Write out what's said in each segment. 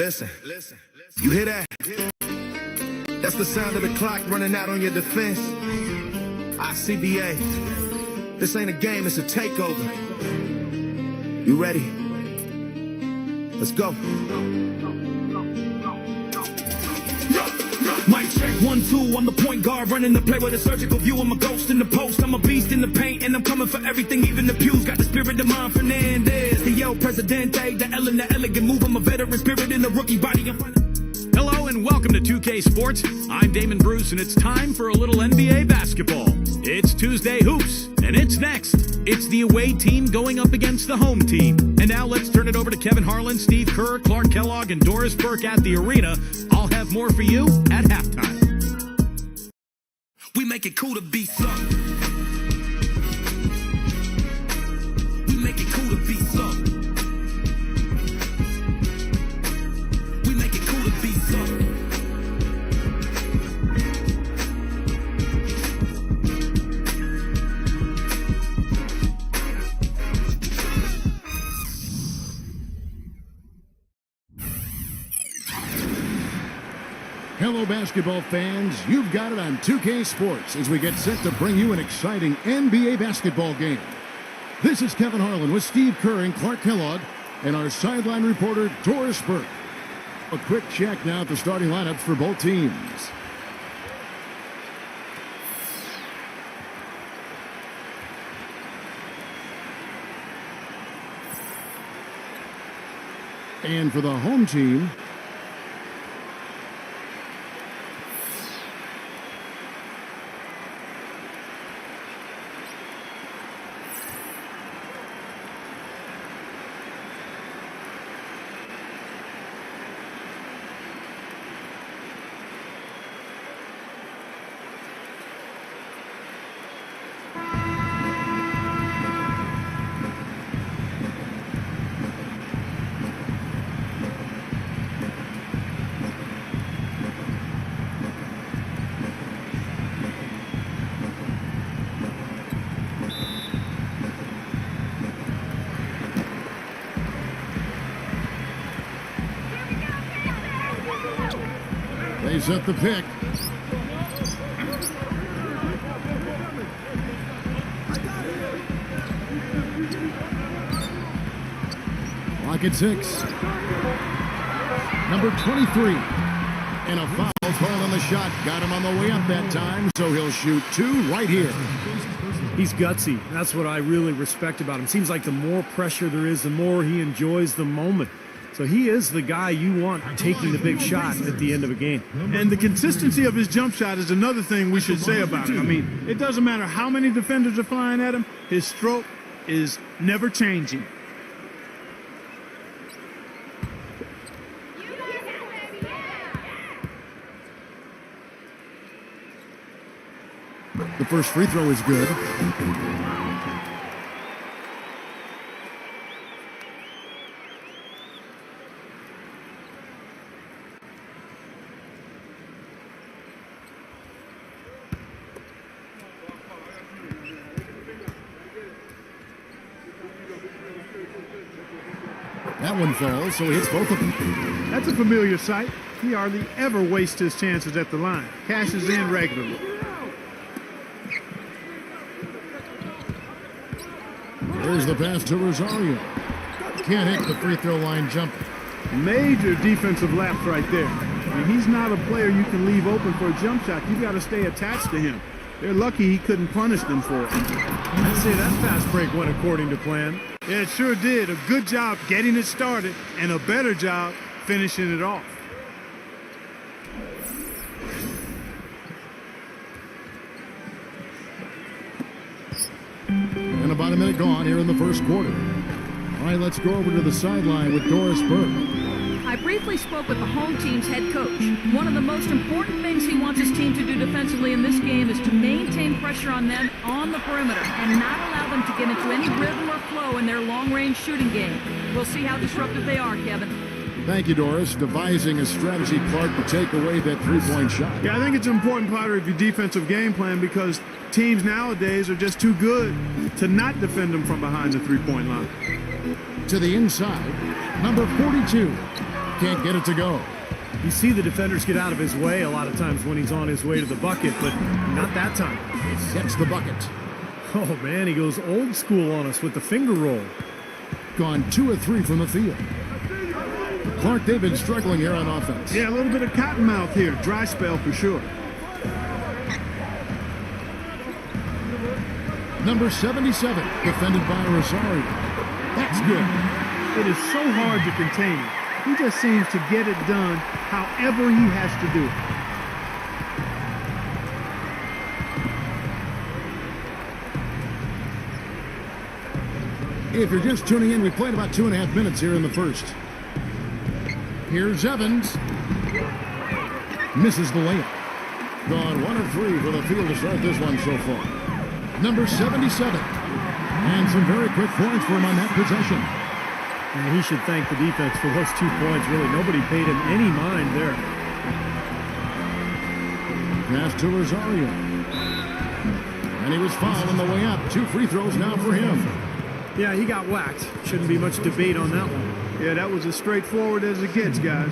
Listen, you hear that? That's the sound of the clock running out on your defense. Icba, this ain't a game, it's a takeover. You ready? Let's go. Mic check 1, 2, I'm the point guard running the play with a surgical view. I'm a ghost in the post, I'm a beast in the paint, and I'm coming for everything, even the pews. Got the spirit of mine, Fernandez, the El Presidente, the L and the elegant move. I'm a veteran spirit in the rookie body. Hello and welcome to 2K Sports. I'm Damon Bruce, and it's time for a little NBA basketball. It's Tuesday Hoops, and it's next. It's the away team going up against the home team. And now let's turn it over to Kevin Harlan, Steve Kerr, Clark Kellogg, and Doris Burke at the arena. I'll have more for you at halftime. We make it cool to be something. We make it cool to be something. We make it cool to be something. Hello, basketball fans. You've got it on 2K Sports as we get set to bring you an exciting NBA basketball game. This is Kevin Harlan with Steve Kerr and Clark Kellogg and our sideline reporter, Doris Burke. A quick check now at the starting lineups for both teams. And for the home team, they set the pick. Clock at 6. Number 23. And a foul called on the shot. Got him on the way up that time, so he'll shoot 2 right here. He's gutsy. That's what I really respect about him. Seems like the more pressure there is, the more he enjoys the moment. So he is the guy you want taking the big shot at the end of a game. And the consistency of his jump shot is another thing we should say about him. I mean, it doesn't matter how many defenders are flying at him, his stroke is never changing. The first free throw is good. That one falls, so he hits both of them. That's a familiar sight. He hardly ever wastes his chances at the line. Cashes in regularly. There's the pass to Rosario. Can't hit the free throw line jump. Major defensive lapse right there. I mean, he's not a player you can leave open for a jump shot. You got to stay attached to him. They're lucky he couldn't punish them for it. I'd say that fast break went according to plan. Yeah, it sure did. A good job getting it started and a better job finishing it off. And about a minute gone here in the first quarter. All right, let's go over to the sideline with Doris Burke. I briefly spoke with the home team's head coach. One of the most important things he wants his team to do defensively in this game is to maintain pressure on them on the perimeter and not allow them to get into any rhythm or flow in their long-range shooting game. We'll see how disruptive they are, Kevin. Thank you, Doris. Devising a strategy, Clark, to take away that three-point shot. Yeah, I think it's an important part of your defensive game plan because teams nowadays are just too good to not defend them from behind the three-point line. To the inside, number 42. Can't get it to go. You see the defenders get out of his way a lot of times when he's on his way to the bucket, but not that time. Gets the bucket. Oh, man, he goes old school on us with the finger roll. Gone 2 of 3 from the field. Clark, they've been struggling here on offense. Yeah, a little bit of cottonmouth here. Dry spell for sure. Number 77, defended by Rosario. That's good. It is so hard to contain him. He just seems to get it done however he has to do it. If you're just tuning in, we played about 2.5 minutes here in the first. Here's Evans. Misses the layup. Gone 1 of 3 for the field to start this one so far. Number 77. And some very quick points for him on that possession. And he should thank the defense for those 2 points. Really, nobody paid him any mind there. Pass to Rosario. And he was fouled on the way up. 2 free throws now for him. Yeah, he got whacked. Shouldn't be much debate on that one. Yeah, that was as straightforward as it gets, guys.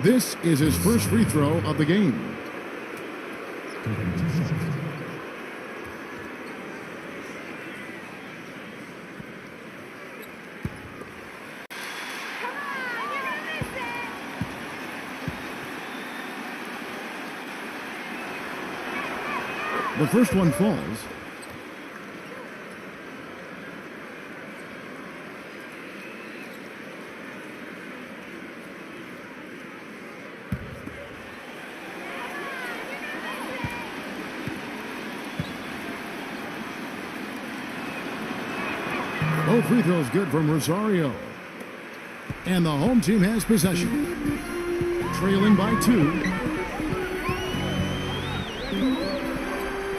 This is his first free throw of the game. The first one falls. Both free throws good from Rosario. And the home team has possession. Trailing by 2.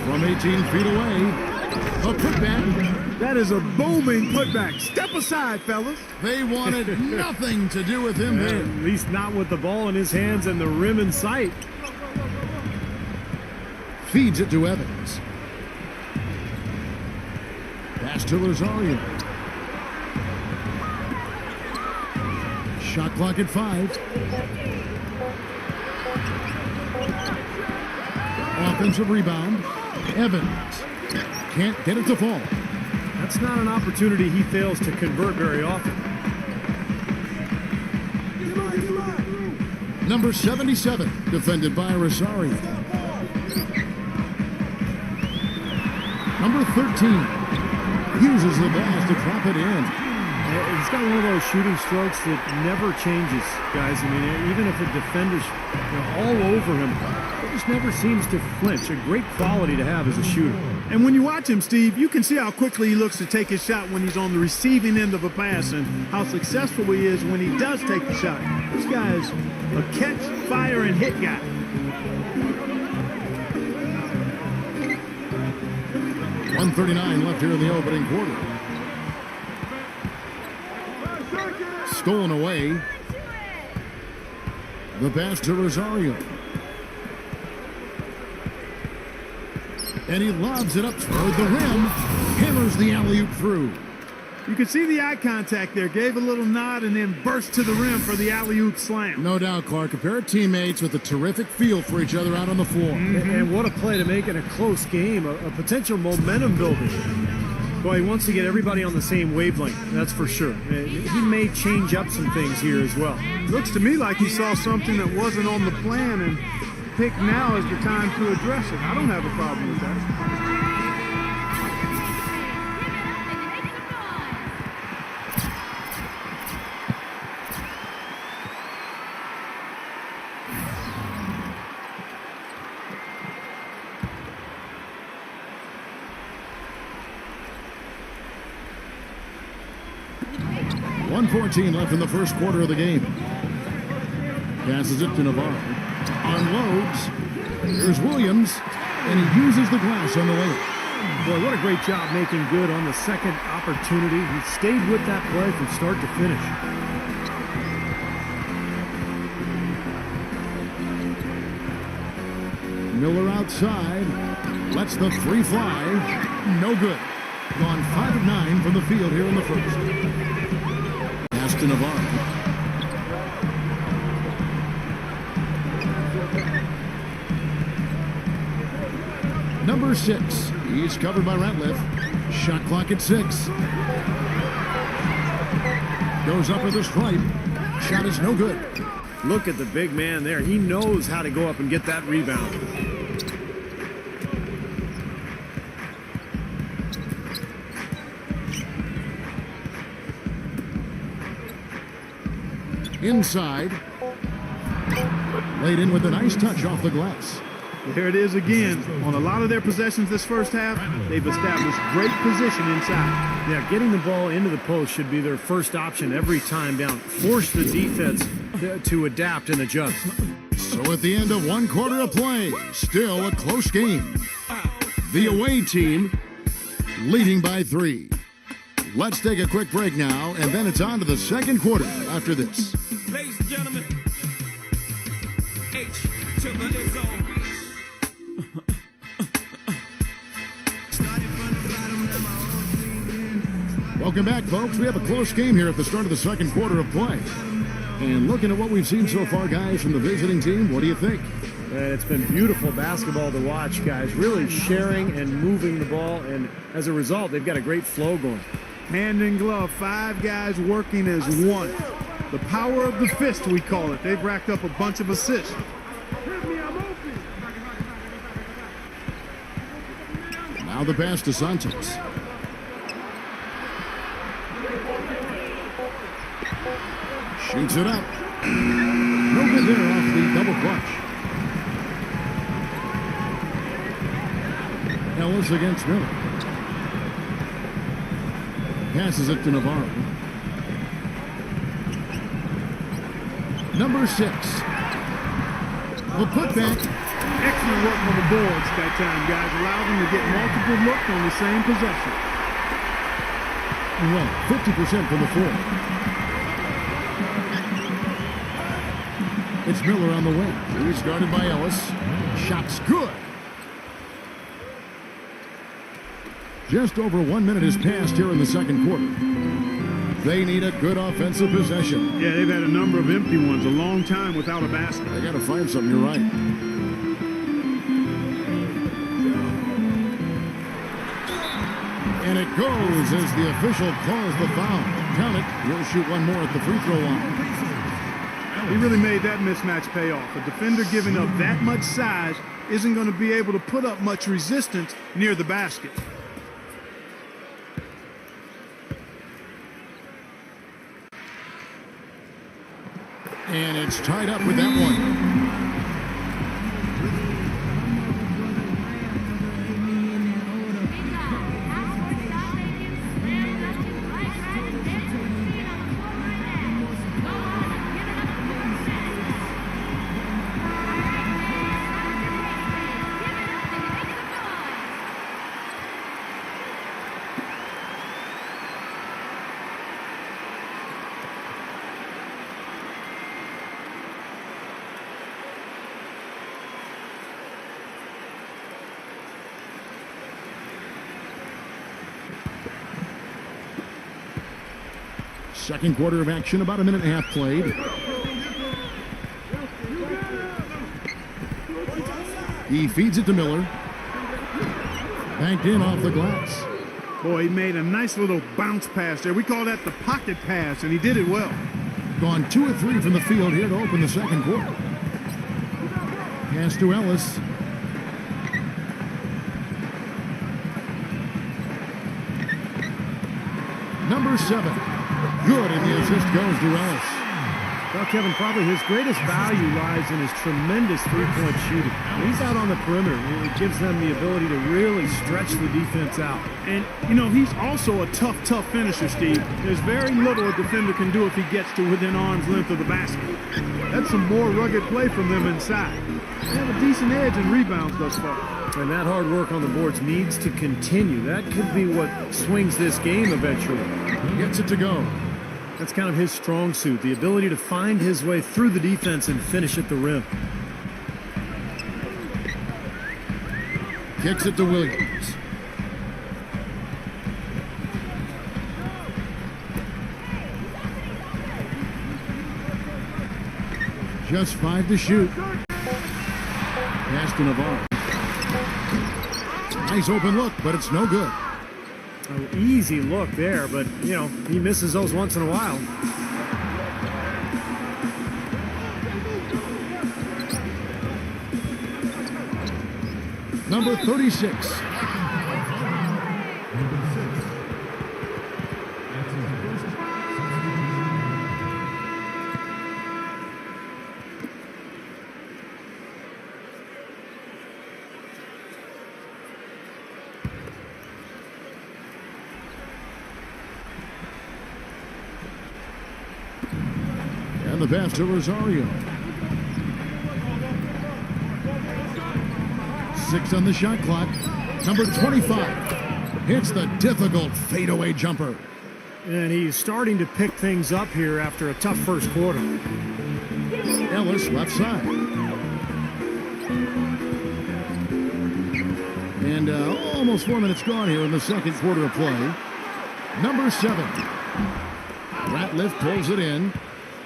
From 18 feet away, a putback. That is a booming putback. Step aside, fellas. They wanted nothing to do with him there. At least not with the ball in his hands and the rim in sight. Feeds it to Evans. Pass to Rosario. Shot clock at 5. Offensive rebound. Evans can't get it to fall. That's not an opportunity he fails to convert very often. Number 77, defended by Rosario. Number 13 uses the pass to drop it in. He's got one of those shooting strokes that never changes, guys. I mean, even if a defender's all over him, it just never seems to flinch. A great quality to have as a shooter. And when you watch him, Steve, you can see how quickly he looks to take his shot when he's on the receiving end of a pass and how successful he is when he does take the shot. This guy is a catch, fire, and hit guy. .139 left here in the opening quarter. Stolen away. The pass to Rosario. And he lobs it up toward the rim. Hammers the alley-oop through. You can see the eye contact there. Gave a little nod and then burst to the rim for the alley-oop slam. No doubt, Clark. A pair of teammates with a terrific feel for each other out on the floor. And what a play to make in a close game. A potential momentum builder. Boy, he wants to get everybody on the same wavelength, that's for sure. He may change up some things here as well. Looks to me like he saw something that wasn't on the plan and picked now as the time to address it. I don't have a problem with that. 1:14 left in the first quarter of the game. Passes it to Navarro. Unloads. Here's Williams, and he uses the glass on the layup. Boy, what a great job making good on the second opportunity. He stayed with that play from start to finish. Miller outside. Lets the three fly. No good. Gone 5 of 9 from the field here in the first. Pass to Navarro. Number 6. He's covered by Ratliff. Shot clock at 6. Goes up with a stripe. Shot is no good. Look at the big man there. He knows how to go up and get that rebound. Inside. Laid in with a nice touch off the glass. There it is again. On a lot of their possessions this first half, they've established great position inside. Yeah, getting the ball into the post should be their first option every time down. Force the defense to adapt and adjust. So at the end of 1 quarter of play, still a close game. The away team leading by 3. Let's take a quick break now, and then it's on to the second quarter after this. Ladies and gentlemen, H to the zone. Welcome back, folks. We have a close game here at the start of the second quarter of play. And looking at what we've seen so far, guys, from the visiting team, what do you think? It's been beautiful basketball to watch, guys. Really sharing and moving the ball, and as a result, they've got a great flow going. Hand in glove, 5 guys working as one. The power of the fist, we call it. They've racked up a bunch of assists. Now the pass to Santos. Shoots it up. No good there off the double clutch. Ellis against Miller. Passes it to Navarro. Number 6. Will put back. Excellent work on the boards that time, guys. Allow them to get multiple looks on the same possession. Well, 50% from the floor. It's Miller on the wing. He's guarded by Ellis. Shot's good. Just over 1 minute has passed here in the second quarter. They need a good offensive possession. Yeah, they've had a number of empty ones, a long time without a basket. They got to find something, you're right. And it goes as the official calls the foul. Count it. He'll shoot one more at the free throw line. He really made that mismatch pay off. A defender giving up that much size isn't going to be able to put up much resistance near the basket. And it's tied up with that one. Second quarter of action, about a minute and a half played. He feeds it to Miller. Banked in off the glass. Boy, he made a nice little bounce pass there. We call that the pocket pass, and he did it well. Gone 2 of 3 from the field here to open the second quarter. Pass to Ellis. Number 7. Good, and the assist goes to Ellis. Well, Kevin, probably his greatest value lies in his tremendous three-point shooting. When he's out on the perimeter, it gives them the ability to really stretch the defense out. And, you know, he's also a tough finisher, Steve. There's very little a defender can do if he gets to within arm's length of the basket. That's some more rugged play from them inside. They have a decent edge in rebounds thus far. And that hard work on the boards needs to continue. That could be what swings this game eventually. Gets it to go. That's kind of his strong suit, the ability to find his way through the defense and finish at the rim. Kicks it to Williams. Just 5 to shoot. Pass to Navarro. Nice open look, but it's no good. An easy look there, but, you know, he misses those once in a while. Number 36. And the pass to Rosario. 6 on the shot clock. Number 25 hits the difficult fadeaway jumper. And he's starting to pick things up here after a tough first quarter. Ellis left side. And almost 4 minutes gone here in the second quarter of play. Number 7. Ratliff pulls it in.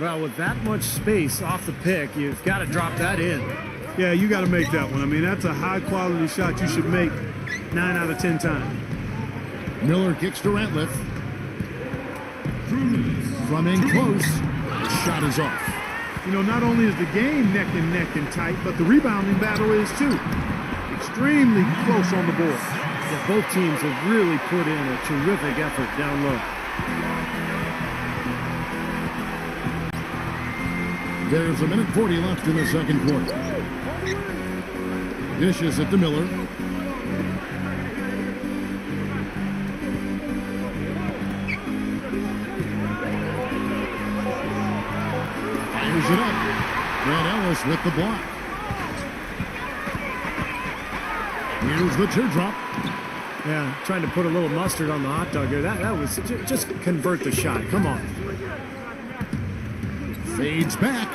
Well, with that much space off the pick, you've got to drop that in. Yeah, you got to make that one. I mean, that's a high-quality shot you should make 9 out of 10 times. Miller kicks to Ratliff. From in close, the shot is off. You know, not only is the game neck and tight, but the rebounding battle is too. Extremely close on the board. Yeah, both teams have really put in a terrific effort down low. There's a minute 40 left in the second quarter. Dishes it to Miller. Fires it up. Brad Ellis with the block. Here's the teardrop. Yeah, trying to put a little mustard on the hot dog there. That was just convert the shot. Come on. Fades back.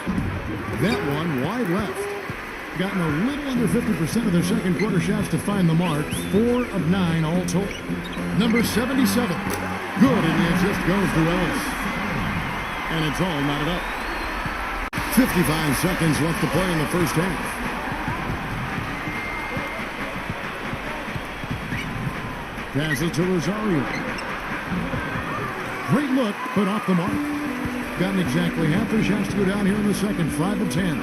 That one wide left. Gotten a little under 50% of their second quarter shots to find the mark. 4 of 9 all told. Number 77. Good, and it just goes to Ellis. And it's all knotted up. 55 seconds left to play in the first half. Pass it to Rosario. Great look, but off the mark. Gotten exactly half their shots to go down here in the second. 5 of 10.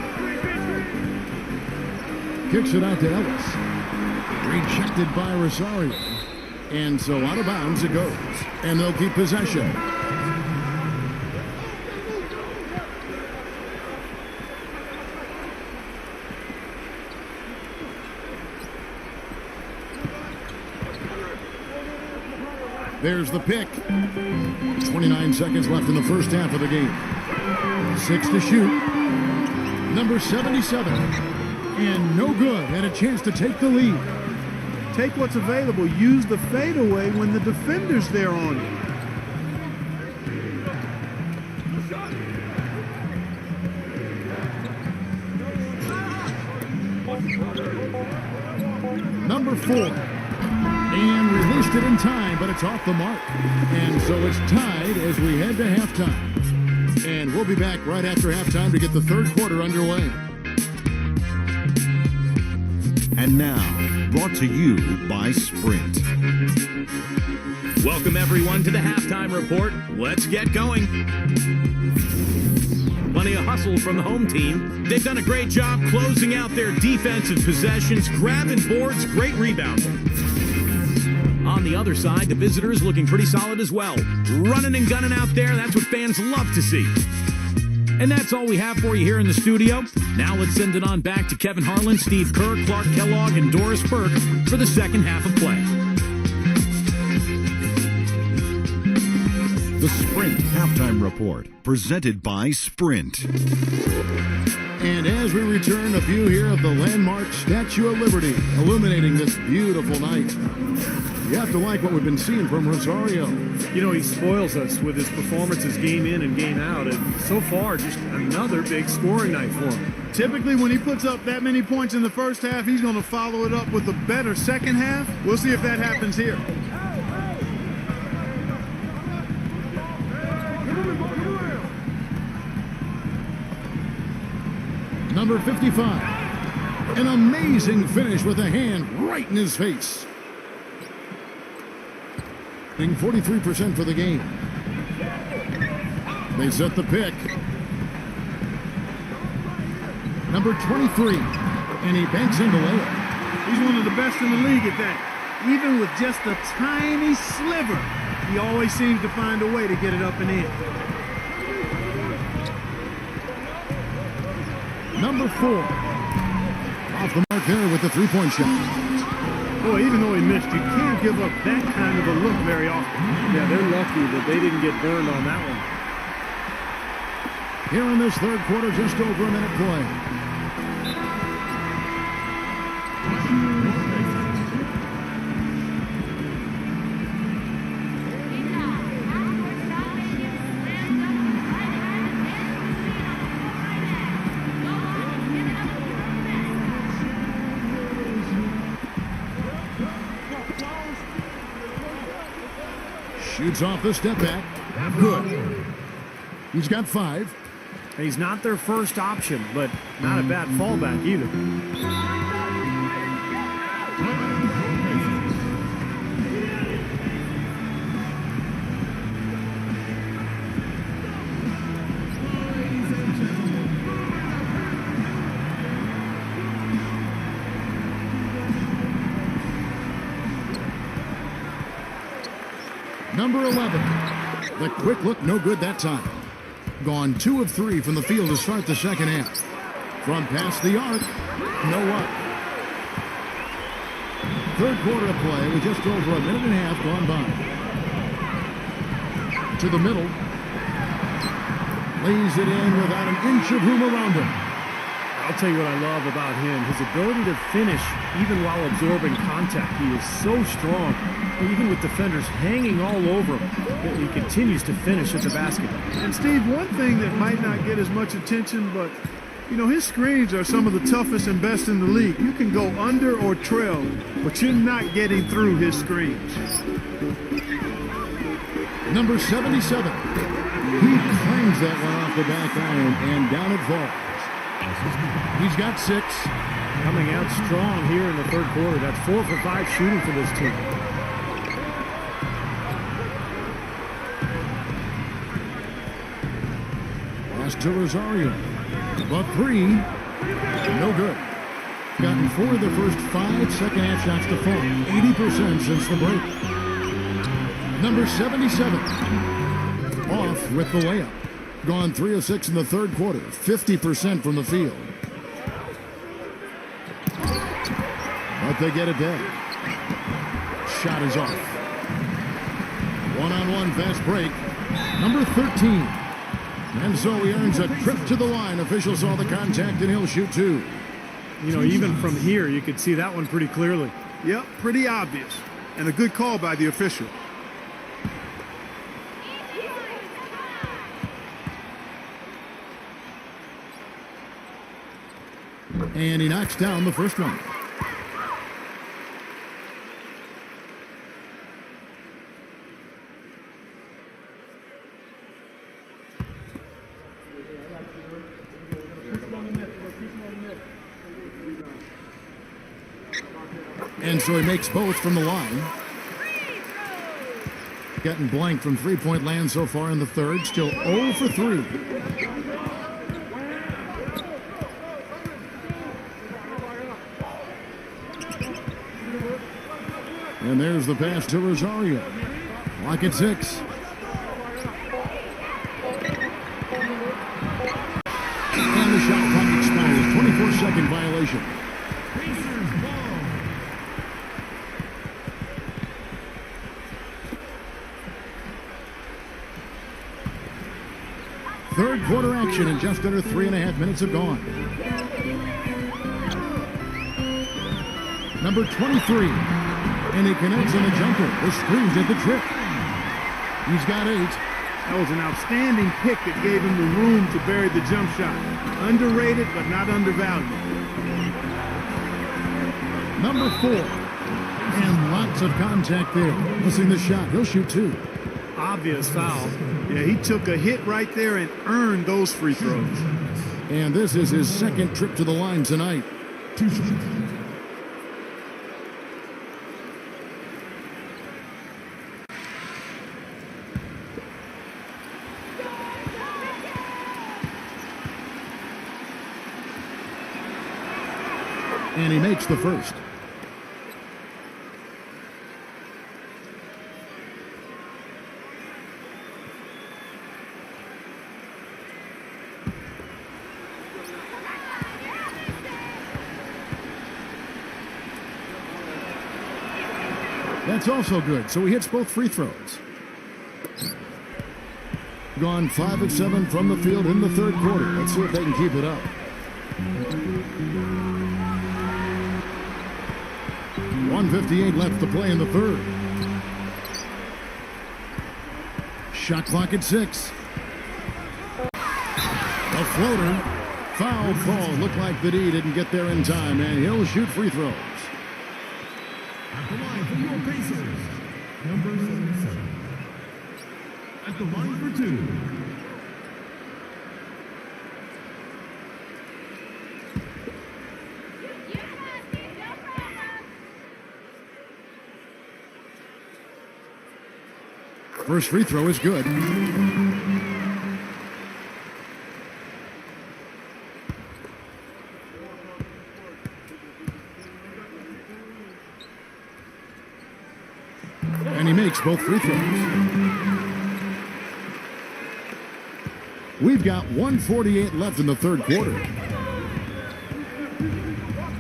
Kicks it out to Ellis. Rejected by Rosario. And so out of bounds it goes. And they'll keep possession. There's the pick. 29 seconds left in the first half of the game. 6 to shoot. Number 77. And no good. And a chance to take the lead. Take what's available. Use the fadeaway when the defender's there on you. Number 4. And released it in time, but it's off the mark. And so it's tied as we head to halftime. And we'll be back right after halftime to get the third quarter underway. And now, brought to you by Sprint. Welcome everyone to the halftime report. Let's get going. Plenty of hustle from the home team. They've done a great job closing out their defensive possessions, grabbing boards, great rebounding. On the other side, the visitors looking pretty solid as well. Running and gunning out there, that's what fans love to see. And that's all we have for you here in the studio. Now let's send it on back to Kevin Harlan, Steve Kerr, Clark Kellogg, and Doris Burke for the second half of play. The Sprint Halftime Report, presented by Sprint. And as we return, a view here of the landmark Statue of Liberty, illuminating this beautiful night. You have to like what we've been seeing from Rosario. You know, he spoils us with his performances game in and game out. And so far, just another big scoring night for him. Typically, when he puts up that many points in the first half, he's going to follow it up with a better second half. We'll see if that happens here. Number 55. An amazing finish with a hand right in his face. Being 43% for the game. They set the pick. Number 23. And he banks into layup. He's one of the best in the league at that. Even with just a tiny sliver, he always seems to find a way to get it up and in. Number 4. Off the mark there with the three-point shot. Boy, even though he missed, you can't give up that kind of a look very often. Yeah, they're lucky that they didn't get burned on that one. Here in this third quarter, just over a minute play. Shoots off the step back. Good. He's got 5. He's not their first option, but not a bad fallback either. Number 11. The quick look, no good that time. Gone 2 of 3 from the field to start the second half. From past the arc, no up. Third quarter of play with just over a minute and a half gone by. To the middle. Lays it in without an inch of room around him. I'll tell you what I love about him, his ability to finish even while absorbing contact. He is so strong, even with defenders hanging all over him. He continues to finish at the basket. And Steve, one thing that might not get as much attention, but you know, his screens are some of the toughest and best in the league. You can go under or trail, but you're not getting through his screens. Number 77. He claims that one off the back iron, and down it falls. He's got 6. Coming out strong here in the third quarter. That's 4 for 5 shooting for this team. Pass to Rosario. But 3, no good. Gotten 4 of the first 5 second half shots to fall. 80% since the break. Number 77. Off with the layup. Gone 3 of 6 in the third quarter. 50% from the field. But they get it back. Shot is off. One-on-one fast break. Number 13. And so he earns a trip to the line. Official saw the contact and he'll shoot 2. You know, even from here, you could see that one pretty clearly. Yep, pretty obvious. And a good call by the official. And he knocks down the first one. And so he makes both from the line. Getting blank from three-point land so far in the third. Still 0 for 3. And there's the pass to Rosario. Clock at 6. And the shot clock expires. 24-second violation. Third quarter action, and just under 3.5 minutes have gone. Number 23. And he connects on the jumper. The screens at the trip. He's got 8. That was an outstanding pick that gave him the room to bury the jump shot. Underrated, but not undervalued. Number 4. And lots of contact there. Missing the shot. He'll shoot 2. Obvious foul. Yeah, he took a hit right there and earned those free throws. And this is his second trip to the line tonight. And he makes the first. That's also good, so he hits both free throws. Gone 5 of 7 from the field in the third quarter. Let's see if they can keep it up. .158 left to play in the third. Shot clock at 6. A floater. Foul call. Looked like the D didn't get there in time, and he'll shoot free throws. At the line for your Pacers, number 77. At the line for 2. First free throw is good. And he makes both free throws. We've got 1:48 left in the third quarter.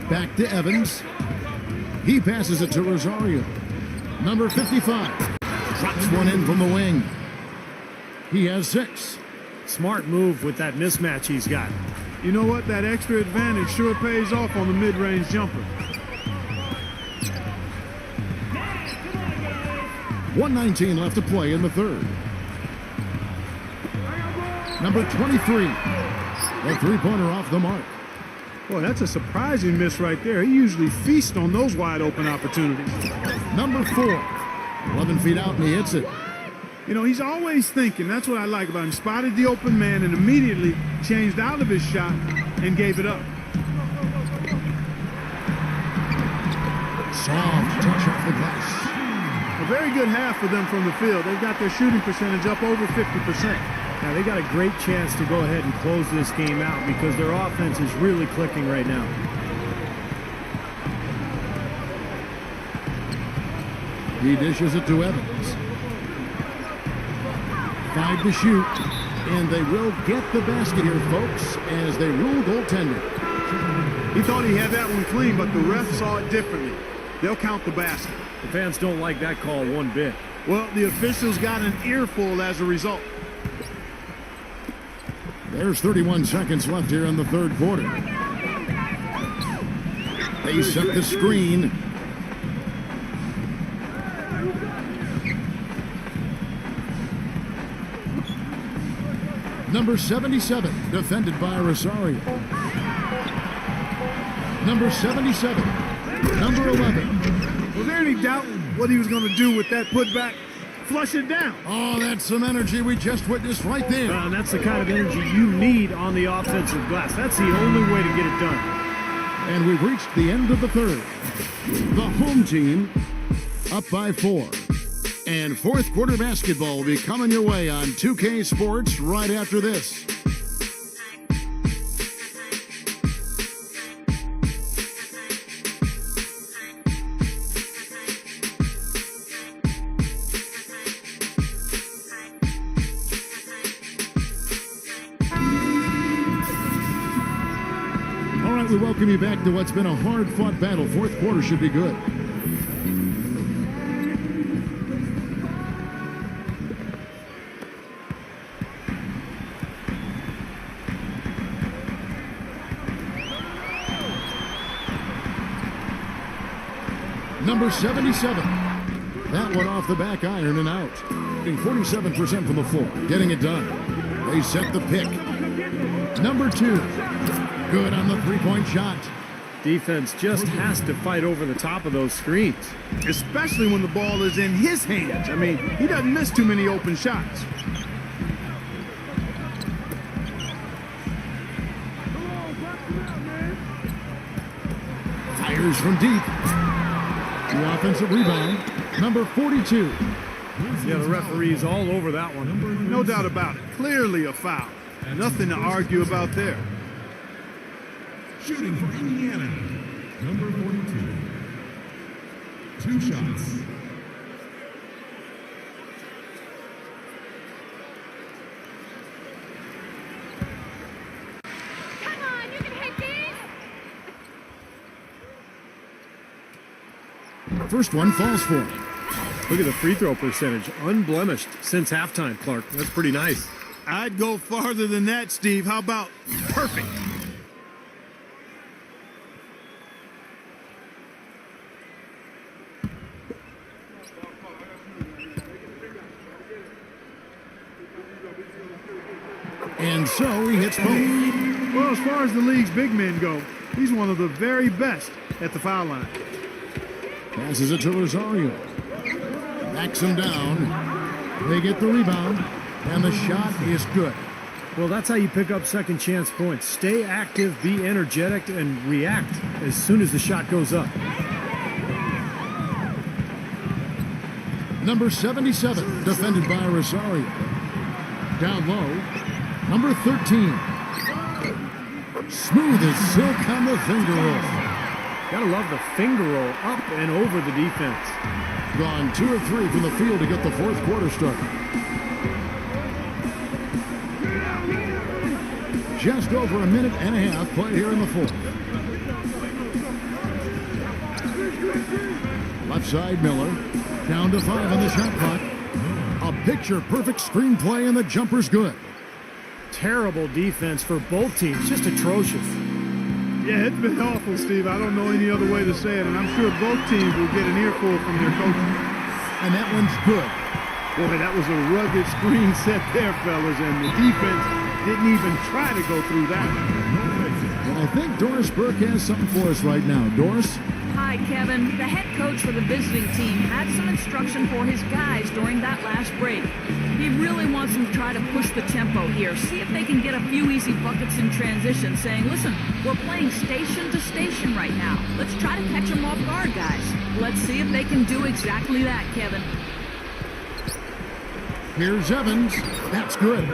Back to Evans. He passes it to Rosario. Number 55. Drops one in from the wing. He has 6. Smart move with that mismatch he's got. You know what? That extra advantage sure pays off on the mid-range jumper. 1:19 left to play in the third. Number 23. A three-pointer off the mark. Boy, that's a surprising miss right there. He usually feasts on those wide-open opportunities. Number 4. 11 feet out, and he hits it. You know, he's always thinking. That's what I like about him. Spotted the open man and immediately changed out of his shot and gave it up. Soft touch off the glass. A very good half for them from the field. They've got their shooting percentage up over 50%. Now, they got a great chance to go ahead and close this game out because their offense is really clicking right now. He dishes it to Evans. 5 to shoot. And they will get the basket here, folks, as they rule goaltender. He thought he had that one clean, but the ref saw it differently. They'll count the basket. The fans don't like that call one bit. Well, the officials got an earful as a result. There's 31 seconds left here in the third quarter. They set the screen. Number 77, defended by Rosario. Number 77, number 11. Was there any doubt what he was going to do with that putback? Flush it down. Oh, that's some energy we just witnessed right there. That's the kind of energy you need on the offensive glass. That's the only way to get it done. And we've reached the end of the third. The home team up by 4. And fourth quarter basketball will be coming your way on 2K Sports right after this. All right, we welcome you back to what's been a hard-fought battle. Fourth quarter should be good. Number 77. That one off the back iron and out. Getting 47% from the floor. Getting it done. They set the pick. Number 2. Good on the three-point shot. Defense just has to fight over the top of those screens. Especially when the ball is in his hands. I mean, he doesn't miss too many open shots. Fires from deep. The offensive rebound, number 42. Yeah, the referee's all over that one. No doubt about it. Clearly a foul. Nothing to argue about there. Shooting for Indiana, Number 42. 2 shots. Come on, you can hit these! First one falls for him. Look at the free throw percentage. Unblemished since halftime, Clark. That's pretty nice. I'd go farther than that, Steve. How about perfect? And so he hits both. Well, as far as the league's big men go, he's one of the very best at the foul line. Passes it to Rosario. Backs him down. They get the rebound, and the shot is good. Well, that's how you pick up second chance points. Stay active, be energetic, and react as soon as the shot goes up. Number 77, defended by Rosario. Down low, number 13. Smooth as silk on the finger roll. Gotta love the finger roll up and over the defense. Gone 2 of 3 from the field to get the fourth quarter started. Just over a minute and a half played here in the fourth. Left side, Miller. Down to 5 on the shot clock. A picture-perfect screenplay, and the jumper's good. Terrible defense for both teams. Just atrocious. Yeah, it's been awful, Steve. I don't know any other way to say it, and I'm sure both teams will get an earful from their coaches. And that one's good. Boy, that was a rugged screen set there, fellas, and the defense didn't even try to go through that. Well, I think Doris Burke has something for us right now. Doris? Hi, Kevin. The head coach for the visiting team had some instruction for his guys during that last break. He really wants them to try to push the tempo here, see if they can get a few easy buckets in transition, saying, listen, we're playing station to station right now. Let's try to catch them off guard, guys. Let's see if they can do exactly that, Kevin. Here's Evans. That's good.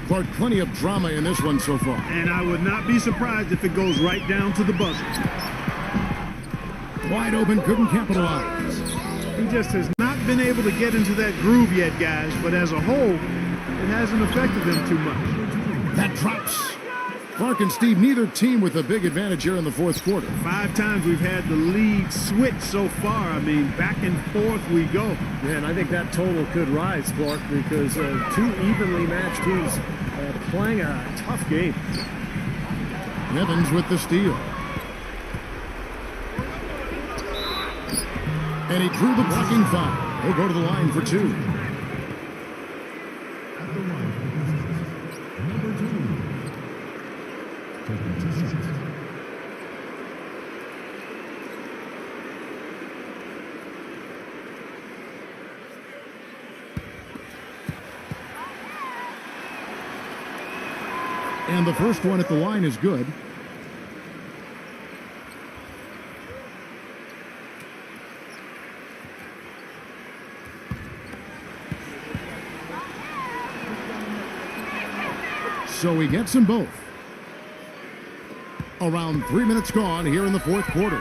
Clark, plenty of drama in this one so far. And I would not be surprised if it goes right down to the buzzer. Wide open, couldn't capitalize. He just has not been able to get into that groove yet, guys, but as a whole, it hasn't affected them too much. That drops. Clark and Steve, neither team with a big advantage here in the fourth quarter. 5 times we've had the lead switch so far. I mean, back and forth we go. Man, I think that total could rise, Clark, because 2 evenly matched teams playing a tough game. Evans with the steal. And he drew the blocking foul. He'll go to the line for 2. At the line for number 2. Taking 2 shots. And the first one at the line is good. So he gets them both. Around 3 minutes gone here in the fourth quarter.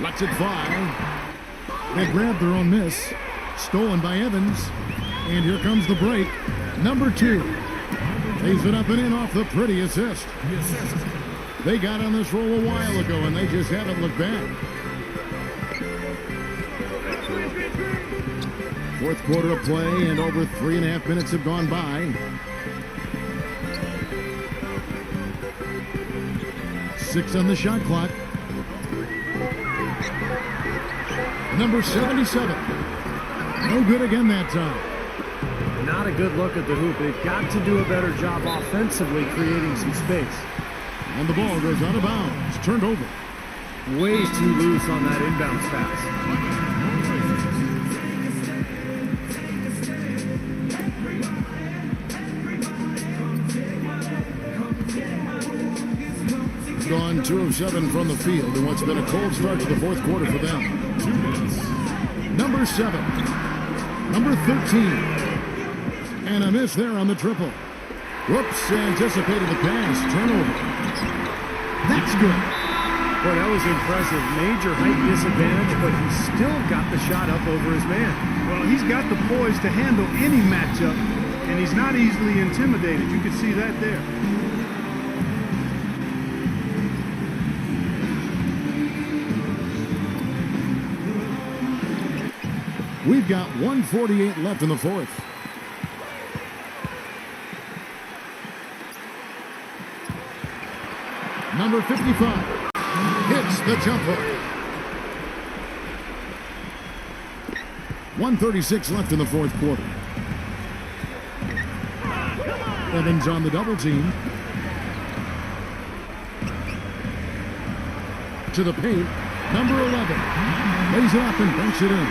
Lets it fly. They grabbed their own miss. Stolen by Evans. And here comes the break. Number 2. Lays it up and in off the pretty assist. They got on this roll a while ago, and they just haven't looked back. Fourth quarter of play, and over 3.5 minutes have gone by. 6 on the shot clock. Number 77. No good again that time. Not a good look at the hoop. They've got to do a better job offensively creating some space. And the ball goes out of bounds. Turned over. Way too loose on that inbounds pass. Gone gone 2 of 7 from the field in what's been a cold start to the fourth quarter for them. 2 minutes. Number 7. Number 13. And a miss there on the triple. Whoops, anticipated the pass. Turnover. That's good. Boy, that was impressive. Major height disadvantage, but he still got the shot up over his man. Well, he's got the poise to handle any matchup, and he's not easily intimidated. You can see that there. We've got 1:48 left in the fourth. Number 55 hits the jump hook. 1:36 left in the fourth quarter. Evans on the double team. To the paint. Number 11 lays it up and banks it in.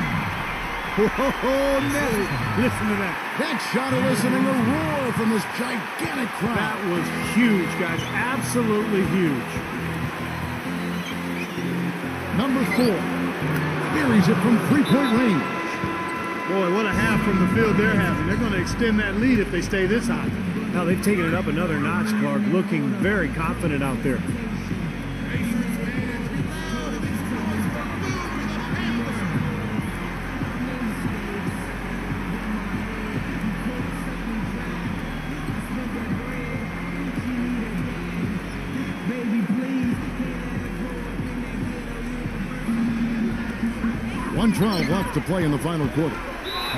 Oh, Nelly, listen to that. That shot eliciting a roar from this gigantic crowd. That was huge, guys. Absolutely huge. Number 4 buries it from three-point range. Boy, what a half from the field they're having. They're going to extend that lead if they stay this high. Now they've taken it up another notch, Clark, looking very confident out there. .12 left to play in the final quarter.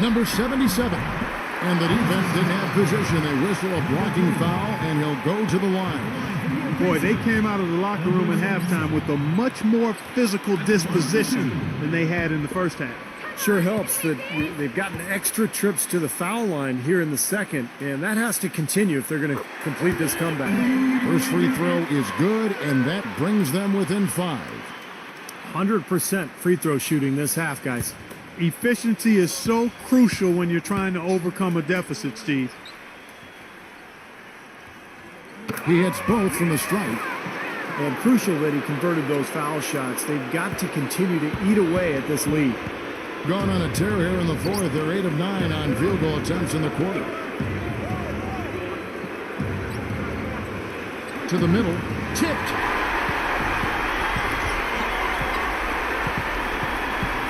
Number 77. And the defense didn't have position. They whistle a blocking foul, and he'll go to the line. Boy, they came out of the locker room at halftime with a much more physical disposition than they had in the first half. Sure helps that they've gotten extra trips to the foul line here in the second, and that has to continue if they're going to complete this comeback. First free throw is good, and that brings them within 5. 100% free throw shooting this half, guys. Efficiency is so crucial when you're trying to overcome a deficit, Steve. He hits both from the stripe. And crucial that he converted those foul shots. They've got to continue to eat away at this lead. Gone on a tear here in the fourth. They're 8 of 9 on field goal attempts in the quarter. To the middle. Tipped.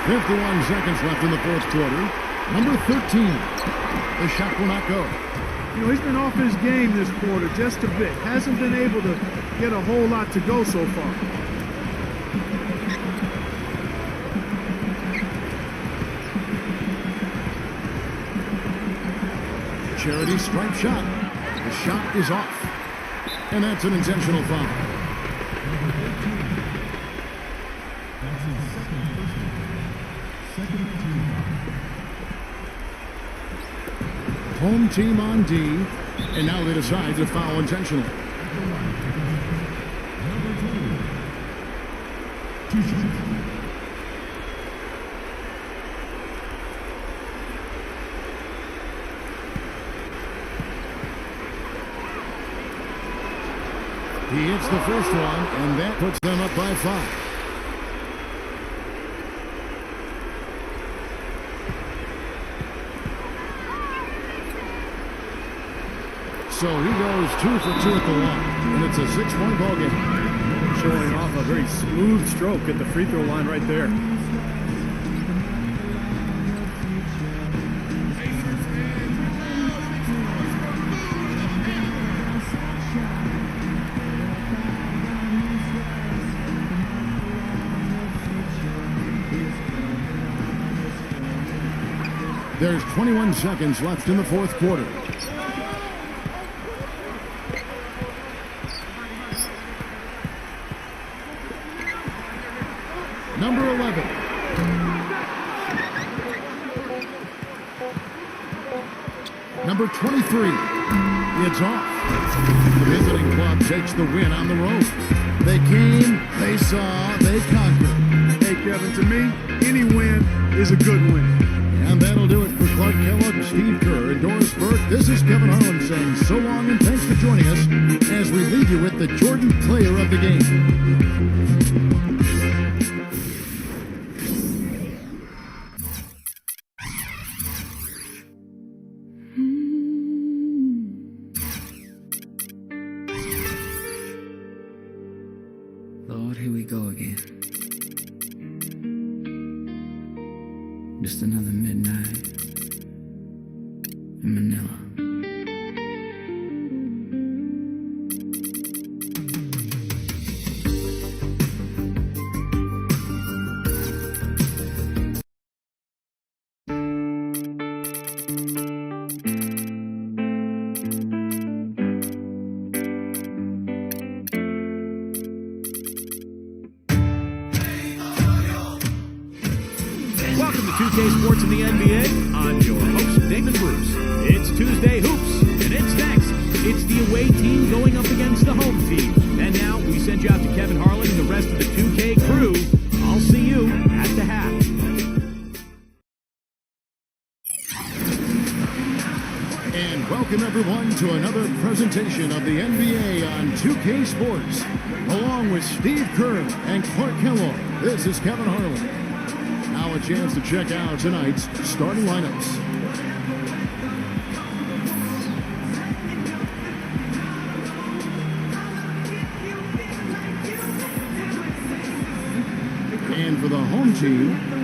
51 seconds left in the fourth quarter. Number 13. The shot will not go. You know, he's been off his game this quarter just a bit. Hasn't been able to get a whole lot to go so far. Charity stripe shot. The shot is off. And that's an intentional foul. Home team on D, and now they decide to foul intentionally. He hits the first one, and that puts them up by 5. So he goes 2 for 2 at the line, and it's a 6-point ball game. Showing off a very smooth stroke at the free throw line right there. There's 21 seconds left in the fourth quarter. Number 11. Number 23. It's off. The visiting club takes the win on the road. They came, they saw, they conquered. Hey, Kevin, to me, any win is a good win. And that'll do it for Clark Kellogg, Steve Kerr, and Doris Burke. This is Kevin Harlan saying so long and thanks for joining us as we leave you with the Jordan player of the game. Lord, here we go again. Just another midnight in Manila. Welcome to 2K Sports in the NBA. I'm your host, Damon Bruce. It's Tuesday Hoops, and it's next. It's the away team going up against the home team. And now we send you out to Kevin Harlan and the rest of the 2K crew. I'll see you at the half. And welcome everyone to another presentation of the NBA on 2K Sports. Along with Steve Kerr and Clark Kellogg, this is Kevin Harlan. Now a chance to check out tonight's starting lineups. And for the home team,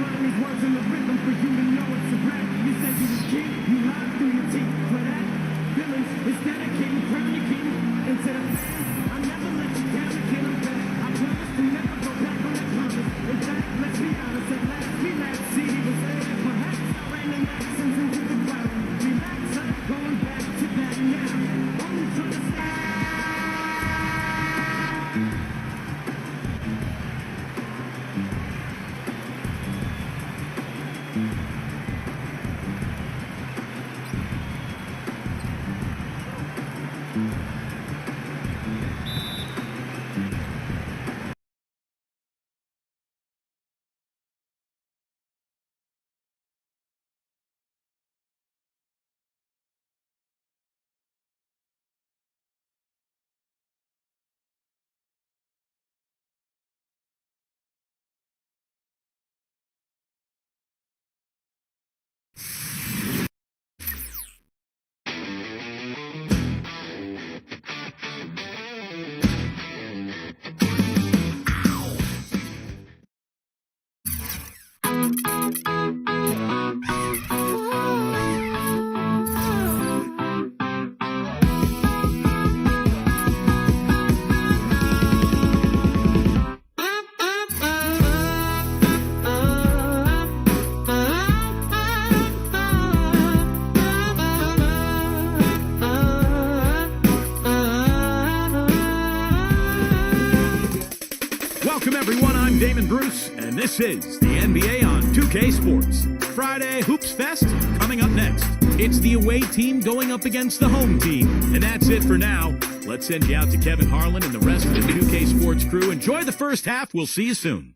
Welcome everyone, I'm Damon Bruce, and this is the NBA on 2K Sports. Friday Hoops Fest coming up next. It's the away team going up against the home team. And that's it for now. Let's send you out to Kevin Harlan and the rest of the 2K Sports crew. Enjoy the first half. We'll see you soon.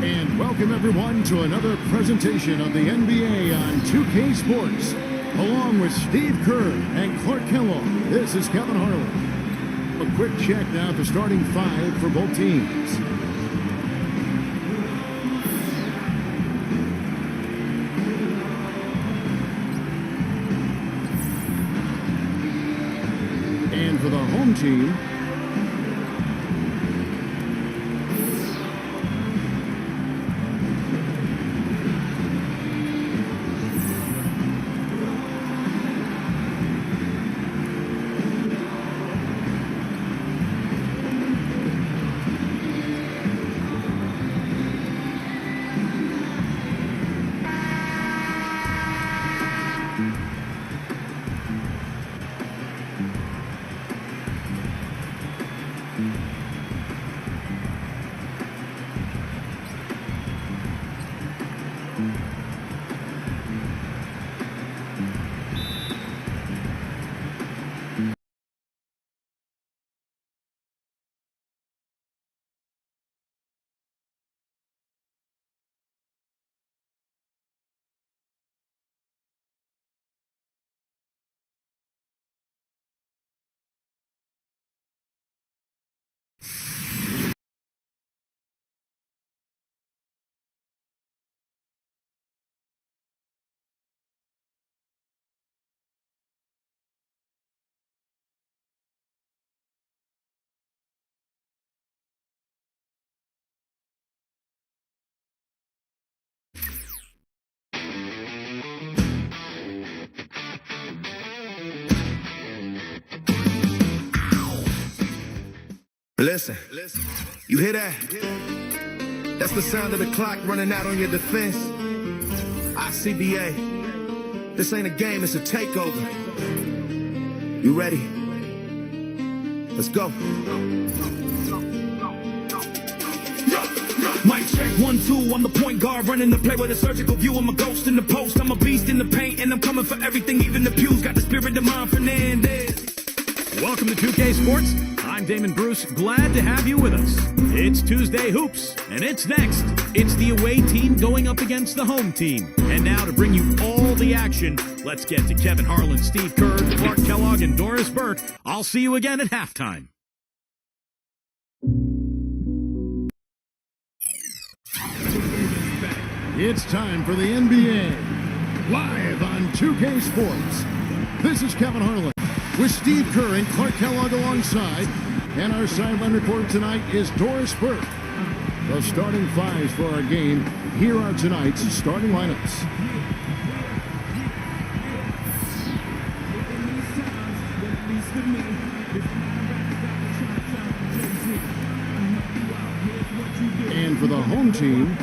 and welcome everyone to another presentation of the NBA on 2K Sports. Along with Steve Kerr and Clark Kellogg, this is Kevin Harlan. A quick check now at the starting five for both teams. And for the home team, Listen, you hear that? That's the sound of the clock running out on your defense. Icba. This ain't a game, it's a takeover. You ready? Let's go. Mic check, 1, 2, I'm the point guard running the play with a surgical view. I'm a ghost in the post, I'm a beast in the paint, and I'm coming for everything, even the pews. Got the spirit of mine, Fernandez. Welcome to 2K Sports. I'm Damon Bruce, glad to have you with us. It's Tuesday Hoops, and it's next. It's the away team going up against the home team. And now to bring you all the action, let's get to Kevin Harlan, Steve Kerr, Clark Kellogg, and Doris Burke. I'll see you again at halftime. It's time for the NBA, live on 2K Sports. This is Kevin Harlan with Steve Kerr and Clark Kellogg alongside, and our sideline reporter tonight is Doris Burke. The starting fives for our game. Here are tonight's starting lineups. And for the home team,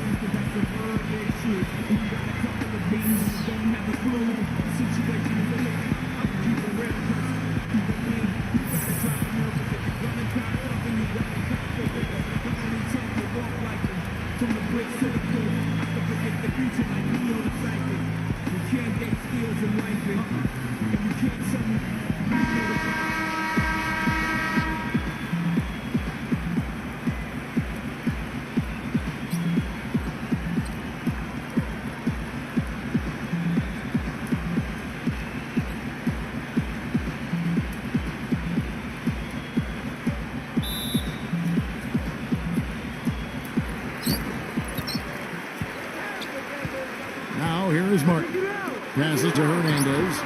here is Martin. Passes to Hernandez.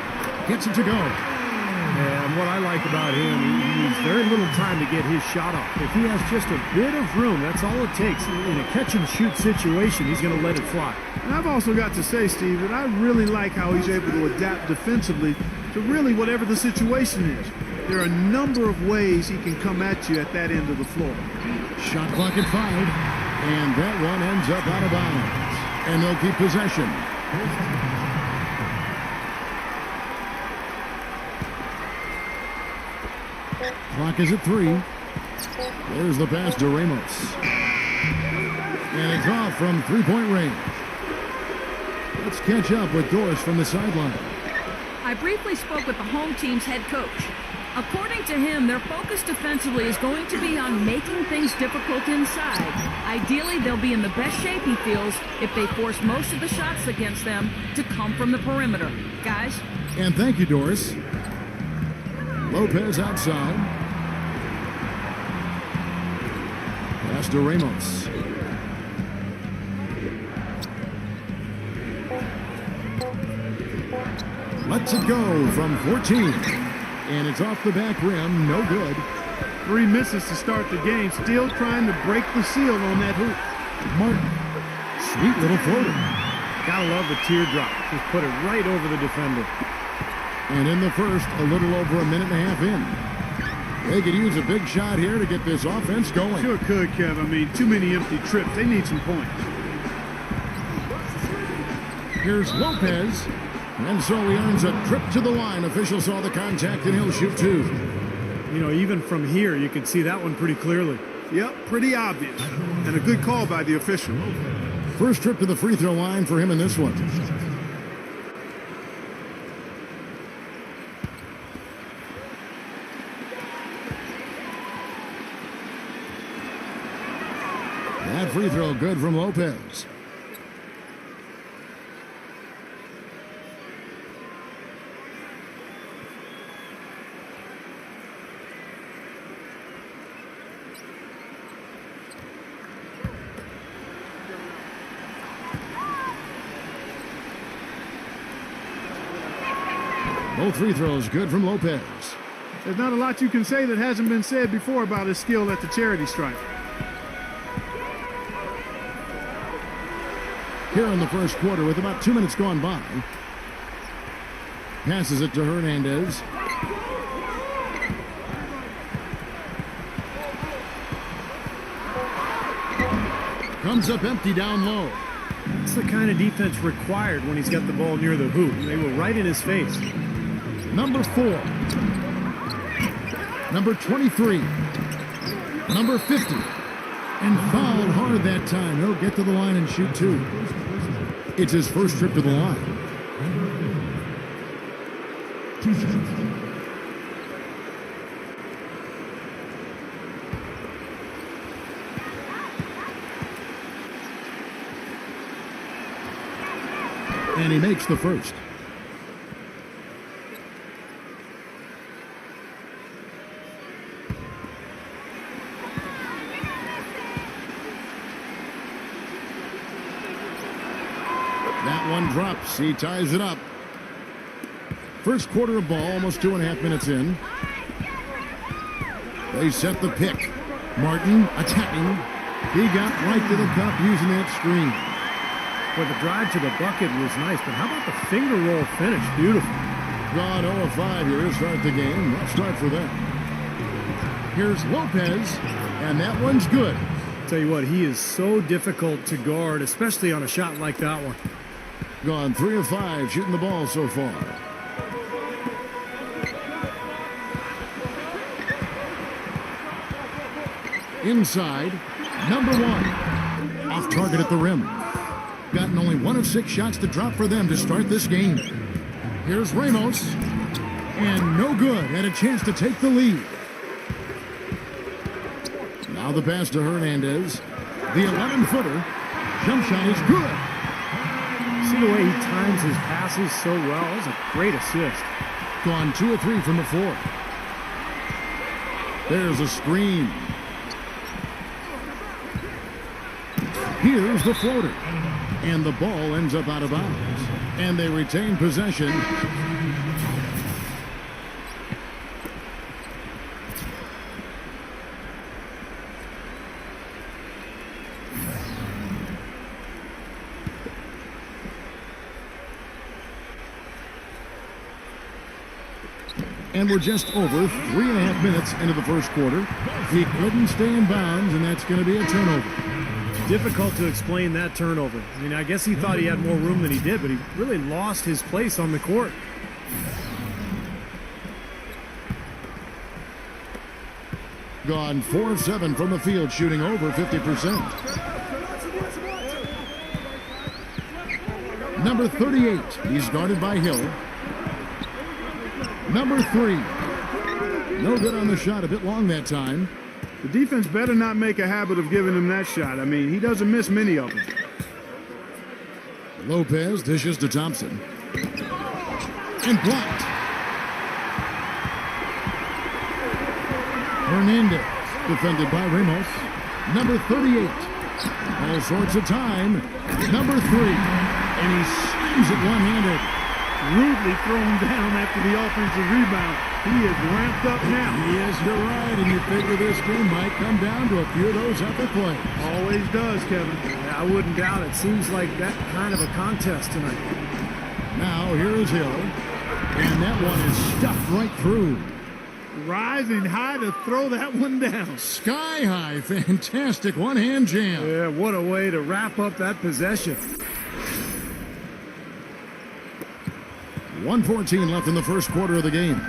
Gets it to go. And what I like about him, he needs very little time to get his shot off. If he has just a bit of room, that's all it takes. In a catch-and-shoot situation, he's going to let it fly. And I've also got to say, Steve, that I really like how he's able to adapt defensively to really whatever the situation is. There are a number of ways he can come at you at that end of the floor. Shot clock at 5. And that one ends up out of bounds. And they'll keep possession. Clock is at 3. There's the pass to Ramos. And it's off from three-point range. Let's catch up with Doris from the sideline. I briefly spoke with the home team's head coach. According to him, their focus defensively is going to be on making things difficult inside. Ideally, they'll be in the best shape, he feels, if they force most of the shots against them to come from the perimeter. Guys? And thank you, Doris. Lopez outside. Pass to Ramos. Lets it go from 14. And it's off the back rim, no good. 3 misses to start the game, still trying to break the seal on that hoop. Martin, sweet little floater. Gotta love the teardrop. Just put it right over the defender. And in the first, a little over a minute and a half in. They could use a big shot here to get this offense going. Sure could, Kev. I mean, too many empty trips. They need some points. Here's Lopez. And so he earns a trip to the line. Official saw the contact, and he'll shoot 2. You know, even from here, you can see that one pretty clearly. Yep, pretty obvious. And a good call by the official. First trip to the free throw line for him in this one. That free throw good from Lopez. Both free throws good from Lopez. There's not a lot you can say that hasn't been said before about his skill at the charity stripe. Here in the first quarter with about 2 minutes gone by. Passes it to Hernandez. Comes up empty down low. It's the kind of defense required when he's got the ball near the hoop. They were right in his face. Number 4. Number 23. Number 50. And fouled hard that time. He'll get to the line and shoot 2. It's his first trip to the line. 2 shots. And he makes the first. That one drops. He ties it up. First quarter of ball, almost 2.5 minutes in. They set the pick. Martin attacking. He got right to the cup using that screen. Well, the drive to the bucket was nice, but how about the finger roll finish? Beautiful. Gone 0-5 here to start the game. Let's start for them. Here's Lopez, and that one's good. Tell you what, he is so difficult to guard, especially on a shot like that one. Gone 3 of 5 shooting the ball so far. Inside, number 1. Off target at the rim. Gotten only 1 of 6 shots to drop for them to start this game. Here's Ramos. And no good. Had a chance to take the lead. Now the pass to Hernandez. The 11-footer. Jump shot is good. See the way he times his passes so well? That was a great assist. Gone 2 of 3 from the floor. There's a screen. Here's the floater. And the ball ends up out of bounds. And they retain possession. And we're just over 3.5 minutes into the first quarter. He couldn't stay in bounds, and that's going to be a turnover. Difficult to explain that turnover. I mean, I guess he thought he had more room than he did, but he really lost his place on the court. Gone 4 of 7 from the field, shooting over 50%. Number 38, he's guarded by Hill. Number 3, no good on the shot, a bit long that time. The defense better not make a habit of giving him that shot. I mean, he doesn't miss many of them. Lopez dishes to Thompson. And blocked. Hernandez, defended by Ramos. Number 38. All sorts of time. Number 3. And he slams it one-handed. Rudely thrown down after the offensive rebound. He is ramped up now. Yes, you're right, and you figure this game might come down to a few of those upper plays. Always does, Kevin. I wouldn't doubt it. Seems like that kind of a contest tonight. Now, here is Hill. And that one is stuffed right through. Rising high to throw that one down. Sky high. Fantastic one-hand jam. Yeah, what a way to wrap up that possession. 1:14 left in the first quarter of the game.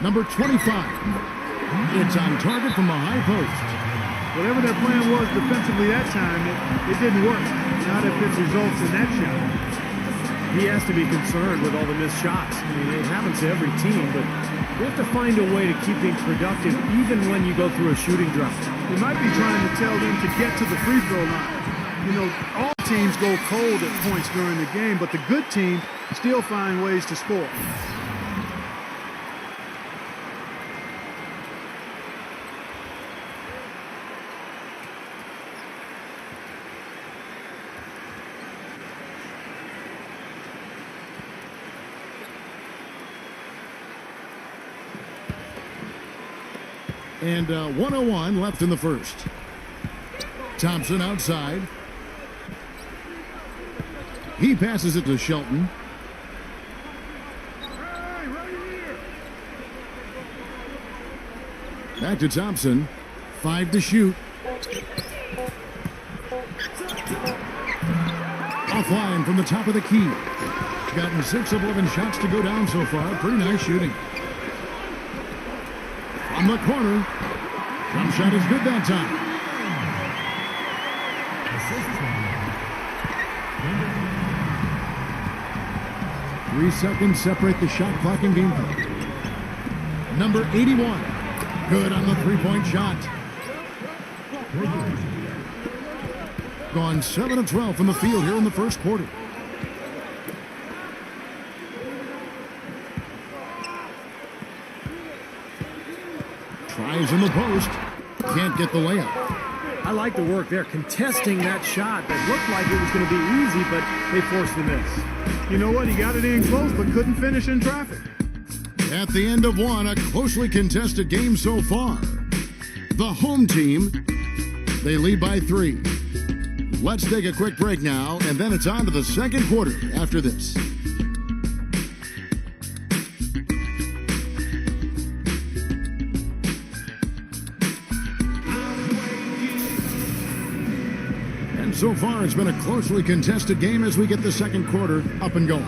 Number 25. It's on target from a high post. Whatever their plan was defensively that time, it didn't work. Not if it results in that shot. He has to be concerned with all the missed shots. I mean, it happens to every team, but you have to find a way to keep things productive even when you go through a shooting drought. He might be trying to tell them to get to the free throw line. You know, all teams go cold at points during the game, but the good team still find ways to score. And 1:01 left in the first. Thompson outside. He passes it to Shelton. Back to Thompson. 5 to shoot. Offline from the top of the key. Gotten 6 of 11 shots to go down so far. Pretty nice shooting. From the corner. Jump shot is good that time. 3 seconds separate the shot clock and game clock. Number 81. Good on the three-point shot. Gone 7 of 12 from the field here in the first quarter. Tries in the post. Can't get the layup. I like the work there, contesting that shot that looked like it was going to be easy, but they forced the miss. You know what? He got it in close, but couldn't finish in traffic. At the end of one, a closely contested game so far. The home team, they lead by 3. Let's take a quick break now, and then it's on to the second quarter after this. And so far, it's been a closely contested game as we get the second quarter up and going.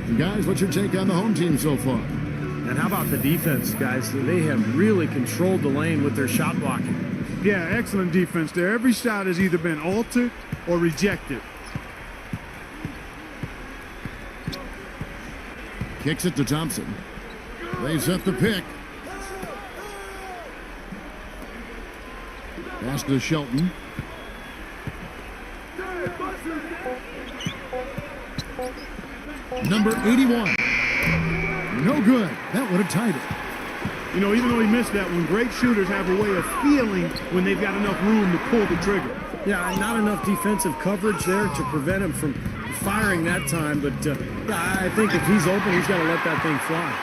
And guys, what's your take on the home team so far? And how about the defense, guys? They have really controlled the lane with their shot blocking. Yeah, excellent defense there. Every shot has either been altered or rejected. Kicks it to Thompson. They set the pick. Pass to Shelton. Number 81. No good. That would have tied it. You know, even though he missed that one, great shooters have a way of feeling when they've got enough room to pull the trigger. Yeah, not enough defensive coverage there to prevent him from firing that time, but I think if he's open, he's got to let that thing fly.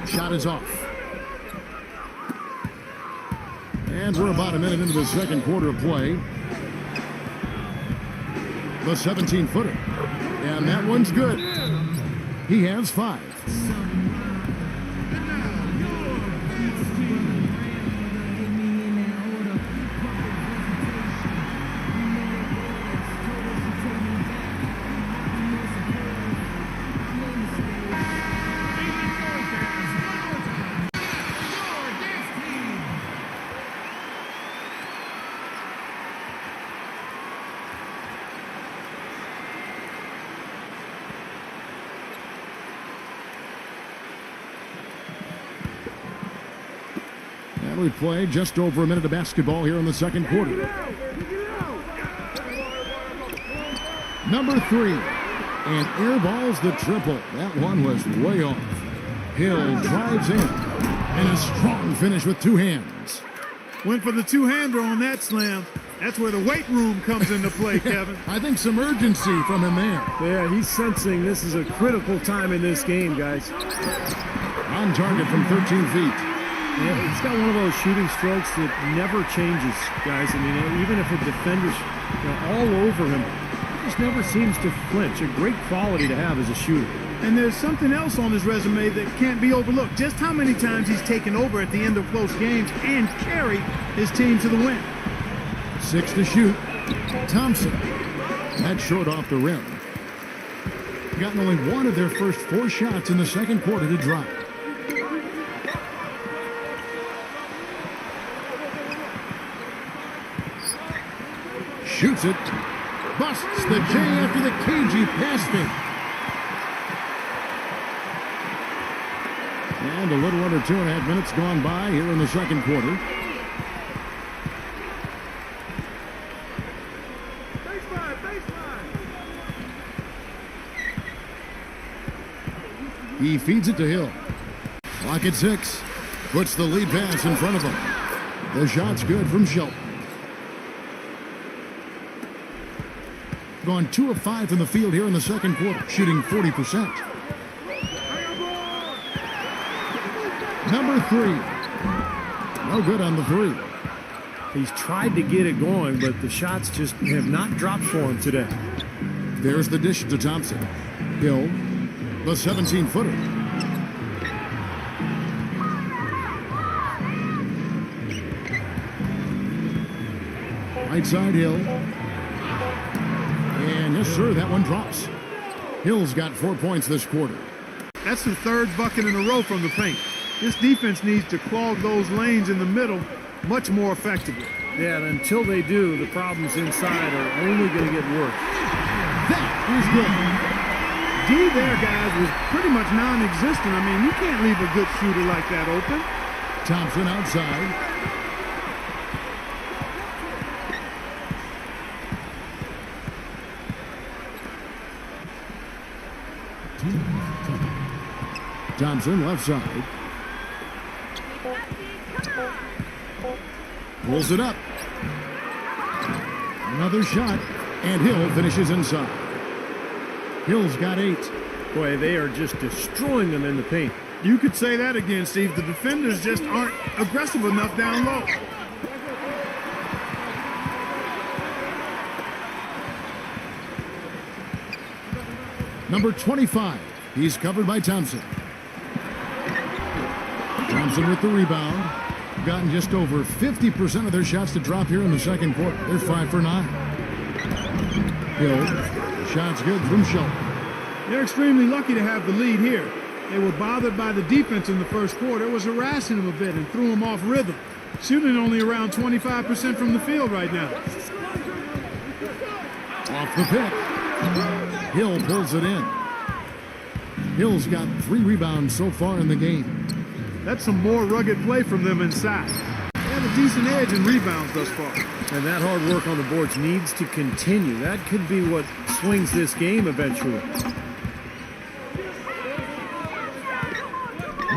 Shot is off. And we're about a minute into the second quarter of play. The 17-footer. And that one's good. He has 5. We play just over a minute of basketball here in the second quarter. Number 3. And airballs the triple. That one was way off. Hill drives in. And a strong finish with 2 hands. Went for the two-hander on that slam. That's where the weight room comes into play, Kevin. I think some urgency from him there. Yeah, he's sensing this is a critical time in this game, guys. On target from 13 feet. Yeah, he's got one of those shooting strokes that never changes, guys. I mean, even if a defender's all over him, he just never seems to flinch. A great quality to have as a shooter. And there's something else on his resume that can't be overlooked. Just how many times he's taken over at the end of close games and carried his team to the win. 6 to shoot. Thompson. That's short off the rim. Gotten only one of their first 4 shots in the second quarter to drop. Shoots it. Busts the J after the cagey pass fake. And a little under 2.5 minutes gone by here in the second quarter. He feeds it to Hill. Clock at 6. Puts the lead pass in front of him. The shot's good from Shelton. Gone 2 of 5 from the field here in the second quarter, shooting 40%. Number 3. No good on the 3. He's tried to get it going, but the shots just have not dropped for him today. There's the dish to Thompson. Hill, the 17-footer. Right side Hill. And yes, sir, that one drops. Hill's got 4 points this quarter. That's the third bucket in a row from the paint. This defense needs to clog those lanes in the middle much more effectively. Yeah, and until they do, the problems inside are only going to get worse. That is good. D there, guys, was pretty much non-existent. I mean, you can't leave a good shooter like that open. Thompson outside. Thompson left side. Pulls it up. Another shot, and Hill finishes inside. Hill's got 8. Boy, they are just destroying them in the paint. You could say that again, Steve. The defenders just aren't aggressive enough down low. Number 25. He's covered by Thompson. Thompson with the rebound. Gotten just over 50% of their shots to drop here in the second quarter. They're 5 for 9. Hill. Shots good from Shelton. They're extremely lucky to have the lead here. They were bothered by the defense in the first quarter. It was harassing them a bit and threw them off rhythm. Shooting only around 25% from the field right now. Off the pick. Hill pulls it in. Hill's got 3 rebounds so far in the game. That's some more rugged play from them inside. They have a decent edge in rebounds thus far. And that hard work on the boards needs to continue. That could be what swings this game eventually.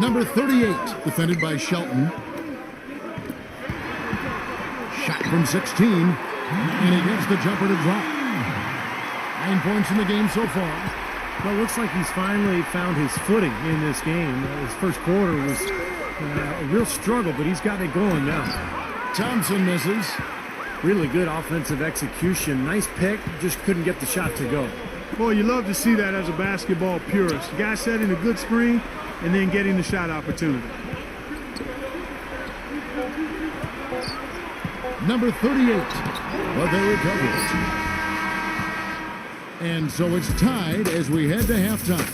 Number 38, defended by Shelton. Shot from 16, and he gets the jumper to drop. 9 points in the game so far. Well, it looks like he's finally found his footing in this game. His first quarter was a real struggle, but he's got it going now. Thompson misses. Really good offensive execution. Nice pick, just couldn't get the shot to go. Boy, you love to see that as a basketball purist. The guy setting a good screen and then getting the shot opportunity. Number 38, but they recover it. And so it's tied as we head to halftime.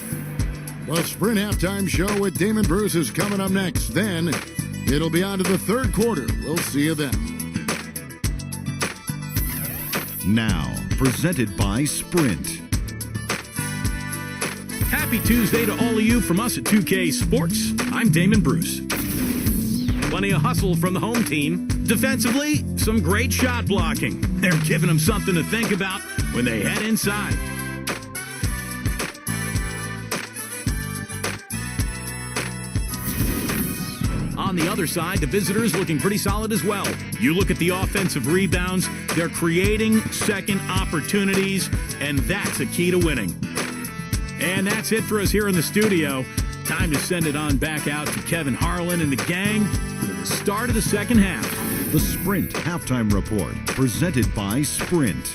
The Sprint Halftime Show with Damon Bruce is coming up next. Then it'll be on to the third quarter. We'll see you then. Now, presented by Sprint. Happy Tuesday to all of you from us at 2K Sports. I'm Damon Bruce. Plenty of hustle from the home team. Defensively, some great shot blocking. They're giving them something to think about when they head inside. On the other side, the visitors looking pretty solid as well. You look at the offensive rebounds, they're creating second opportunities, and that's a key to winning. And that's it for us here in the studio. Time to send it on back out to Kevin Harlan and the gang for the start of the second half. The Sprint Halftime Report, presented by Sprint.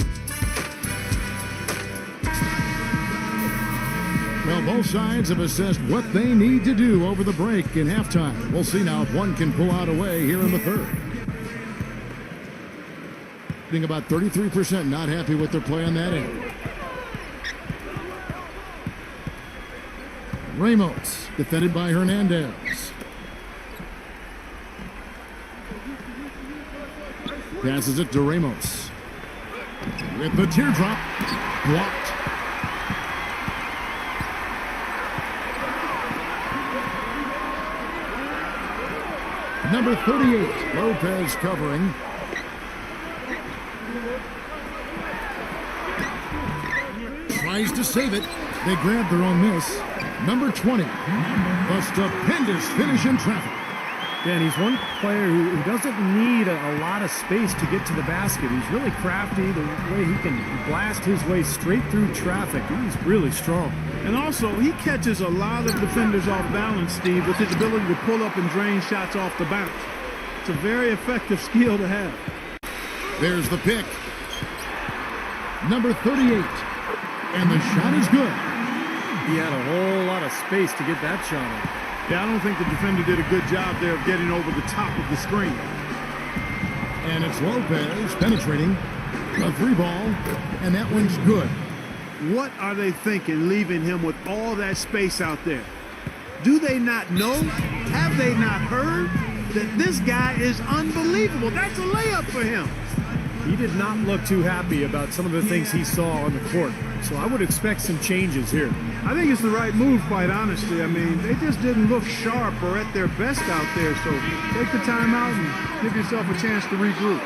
Well, both sides have assessed what they need to do over the break in halftime. We'll see now if one can pull out a way here in the third. I think about 33% not happy with their play on that end. Ramos, defended by Hernandez. Passes it to Ramos. With the teardrop, blocked. Number 38, Lopez covering. Tries to save it. They grab their own miss. Number 20, a stupendous finish in traffic. Yeah, and he's one player who doesn't need a lot of space to get to the basket. He's really crafty, the way he can blast his way straight through traffic. He's really strong. And also, he catches a lot of defenders off balance, Steve, with his ability to pull up and drain shots off the bounce. It's a very effective skill to have. There's the pick. Number 38. And the shot is good. He had a whole lot of space to get that shot in. Yeah, I don't think the defender did a good job there of getting over the top of the screen. And it's Lopez penetrating. A free ball. And that one's good. What are they thinking leaving him with all that space out there? Do they not know? Have they not heard that this guy is unbelievable? That's a layup for him. He did not look too happy about some of the things he saw on the court. So I would expect some changes here. I think it's the right move, quite honestly. I mean, they just didn't look sharp or at their best out there. So take the time out and give yourself a chance to regroup.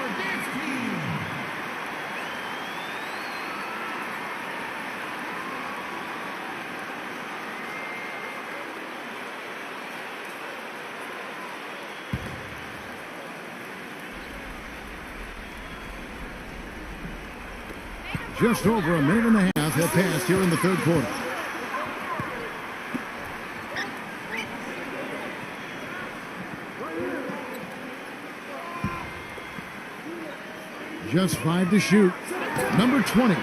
Just over a minute and a half have passed here in the third quarter. Just 5 to shoot. Number 20.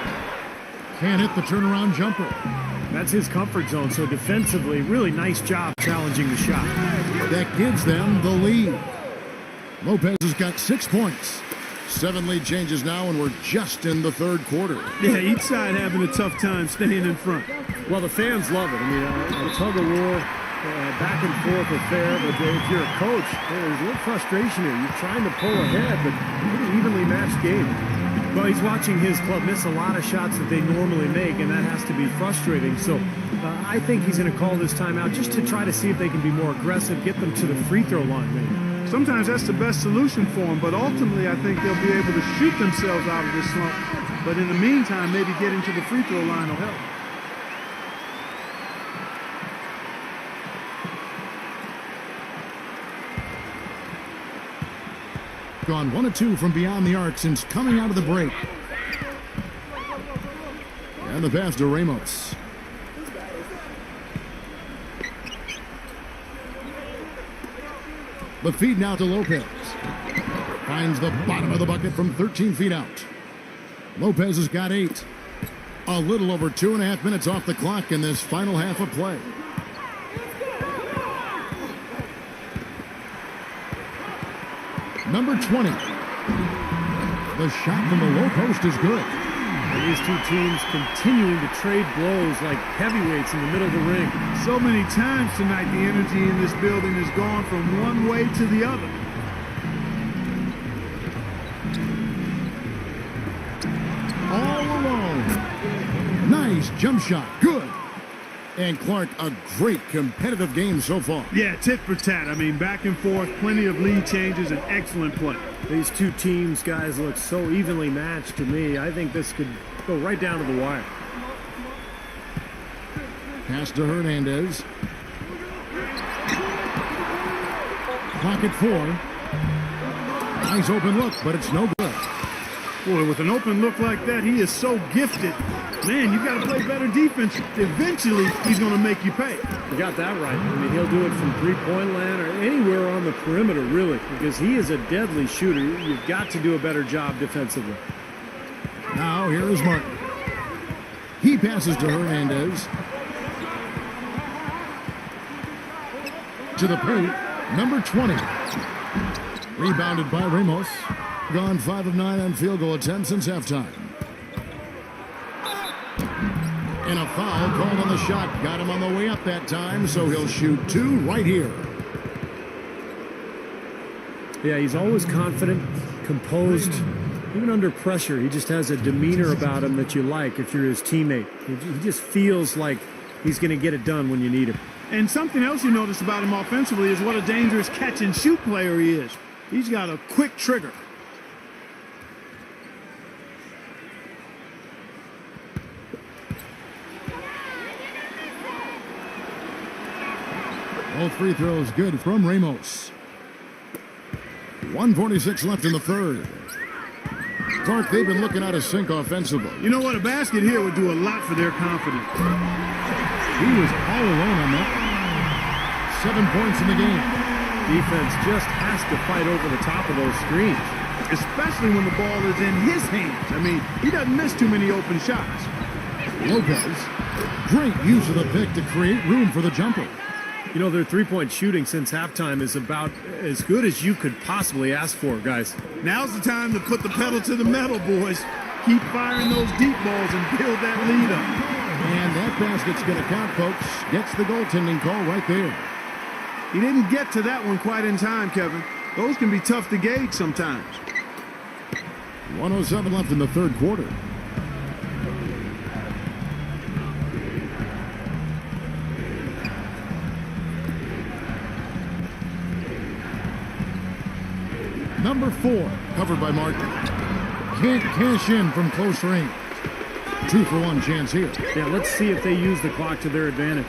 Can't hit the turnaround jumper. That's his comfort zone, so defensively, really nice job challenging the shot. That gives them the lead. Lopez has got 6 points. 7 lead changes now, and we're just in the third quarter. Yeah, each side having a tough time staying in front. Well, the fans love it. I mean, a tug-of-war, back and forth affair, but if you're a coach, there's a little frustration here. You're trying to pull ahead, but pretty evenly matched game. Well, he's watching his club miss a lot of shots that they normally make, and that has to be frustrating. So I think he's going to call this timeout just to try to see if they can be more aggressive, get them to the free throw line, maybe. Sometimes that's the best solution for them, but ultimately I think they'll be able to shoot themselves out of this slump. But in the meantime, maybe getting to the free throw line will help. Gone 1 of 2 from beyond the arc since coming out of the break. And the pass to Ramos. The feed now to Lopez. Finds the bottom of the bucket from 13 feet out. Lopez has got 8. A little over 2.5 minutes off the clock in this final half of play. Number 20. The shot from the low post is good. And these two teams continuing to trade blows like heavyweights in the middle of the ring. So many times tonight, the energy in this building has gone from one way to the other. All alone. Nice jump shot. Good. And Clark, a great competitive game so far. Yeah, tit for tat. I mean, back and forth, plenty of lead changes, and excellent play. These two teams, guys, look so evenly matched to me. I think this could go right down to the wire. Pass to Hernandez. Pocket 4. Nice open look, but it's no good. Boy, with an open look like that, he is so gifted. Man, you got to play better defense. Eventually, he's going to make you pay. You got that right. I mean, he'll do it from three-point land or anywhere on the perimeter, really, because he is a deadly shooter. You've got to do a better job defensively. Now, here is Martin. He passes to Hernandez. To the paint, number 20. Rebounded by Ramos. Gone 5 of 9 on field goal attempts since halftime. And a foul called on the shot. Got him on the way up that time, so he'll shoot 2 right here. Yeah, he's always confident, composed, even under pressure. He just has a demeanor about him that you like if you're his teammate. He just feels like he's going to get it done when you need him. And something else you notice about him offensively is what a dangerous catch-and-shoot player he is. He's got a quick trigger. All free throws good from Ramos. 1:46 left in the third. Clark, they've been looking out of sync offensively. You know what? A basket here would do a lot for their confidence. He was all alone on that. 7 points in the game. Defense just has to fight over the top of those screens. especially when the ball is in his hands. I mean, he doesn't miss too many open shots. Lopez, great use of the pick to create room for the jumper. You know, their three-point shooting since halftime is about as good as you could possibly ask for, guys. Now's the time to put the pedal to the metal, boys. Keep firing those deep balls and build that lead up. And that basket's going to count, folks. Gets the goaltending call right there. He didn't get to that one quite in time, Kevin. Those can be tough to gauge sometimes. 1:07 left in the third quarter. Number 4, covered by Martin. Can't cash in from close range. 2-for-1 chance here. Yeah, let's see if they use the clock to their advantage.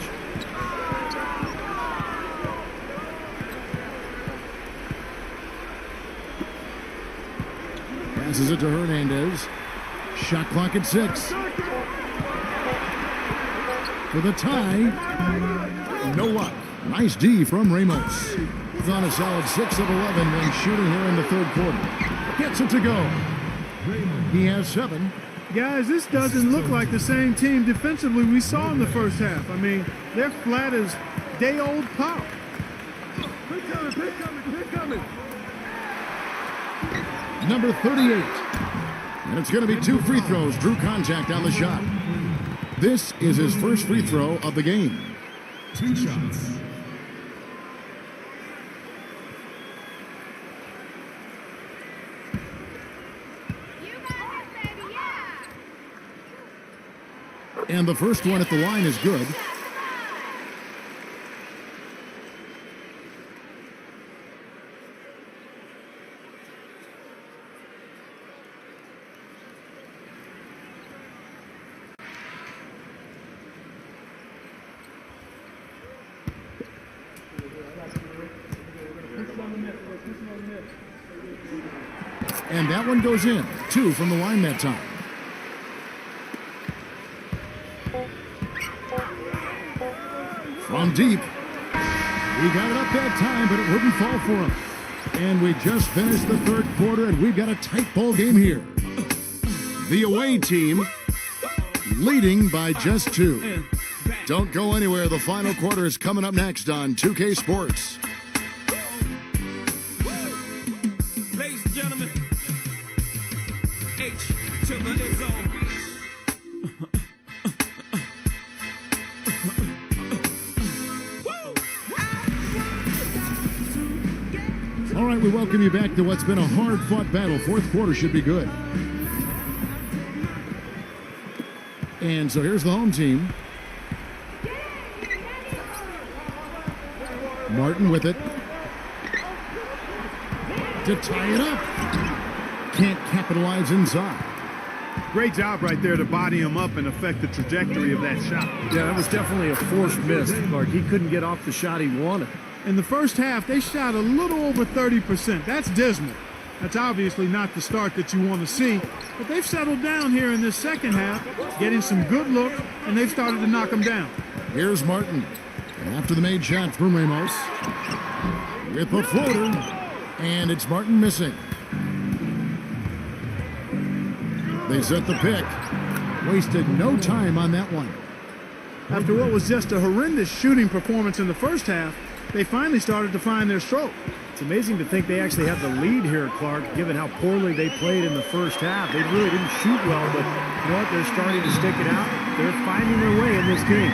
Passes it to Hernandez. Shot clock at 6. For the tie. No luck. Nice D from Ramos. He's on a solid 6 of 11 when shooting here in the third quarter. Gets it to go. He has 7. Guys, this doesn't look like the same team defensively we saw in the first half. I mean, they're flat as day-old pop. Number 38. And it's going to be 2 free throws. Drew contact on the shot. This is his first free throw of the game. 2 shots. And the first one at the line is good. And that one goes in. 2 from the line that time. From deep. He got it up that time, but it wouldn't fall for him. And we just finished the third quarter, and we've got a tight ball game here. The away team leading by just 2. Don't go anywhere. The final quarter is coming up next on 2K Sports. Ladies and gentlemen, H to the Izzo. All right, we welcome you back to what's been a hard-fought battle. Fourth quarter should be good. And so here's the home team. Martin with it. To tie it up. Can't capitalize inside. Great job right there to body him up and affect the trajectory of that shot. Yeah, that was definitely a forced miss, Clark. He couldn't get off the shot he wanted. In the first half, they shot a little over 30%. That's dismal. That's obviously not the start that you want to see, but they've settled down here in this second half, getting some good looks, and they've started to knock them down. Here's Martin. After the made shot from Ramos. With the floater. And it's Martin missing. They set the pick. Wasted no time on that one. After what was just a horrendous shooting performance in the first half, they finally started to find their stroke. It's amazing to think they actually have the lead here, Clark, given how poorly they played in the first half. They really didn't shoot well, but you know what? They're starting to stick it out. They're finding their way in this game.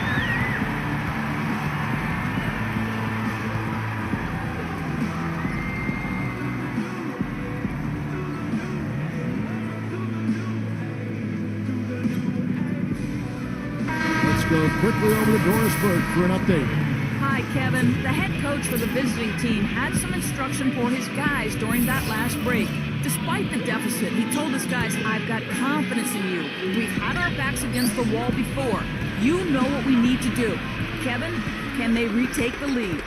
Let's go quickly over to Doris Burke for an update. Hi, Kevin. The head coach for the visiting team had some instruction for his guys during that last break. Despite the deficit, he told his guys, I've got confidence in you. We've had our backs against the wall before. You know what we need to do. Kevin, can they retake the lead?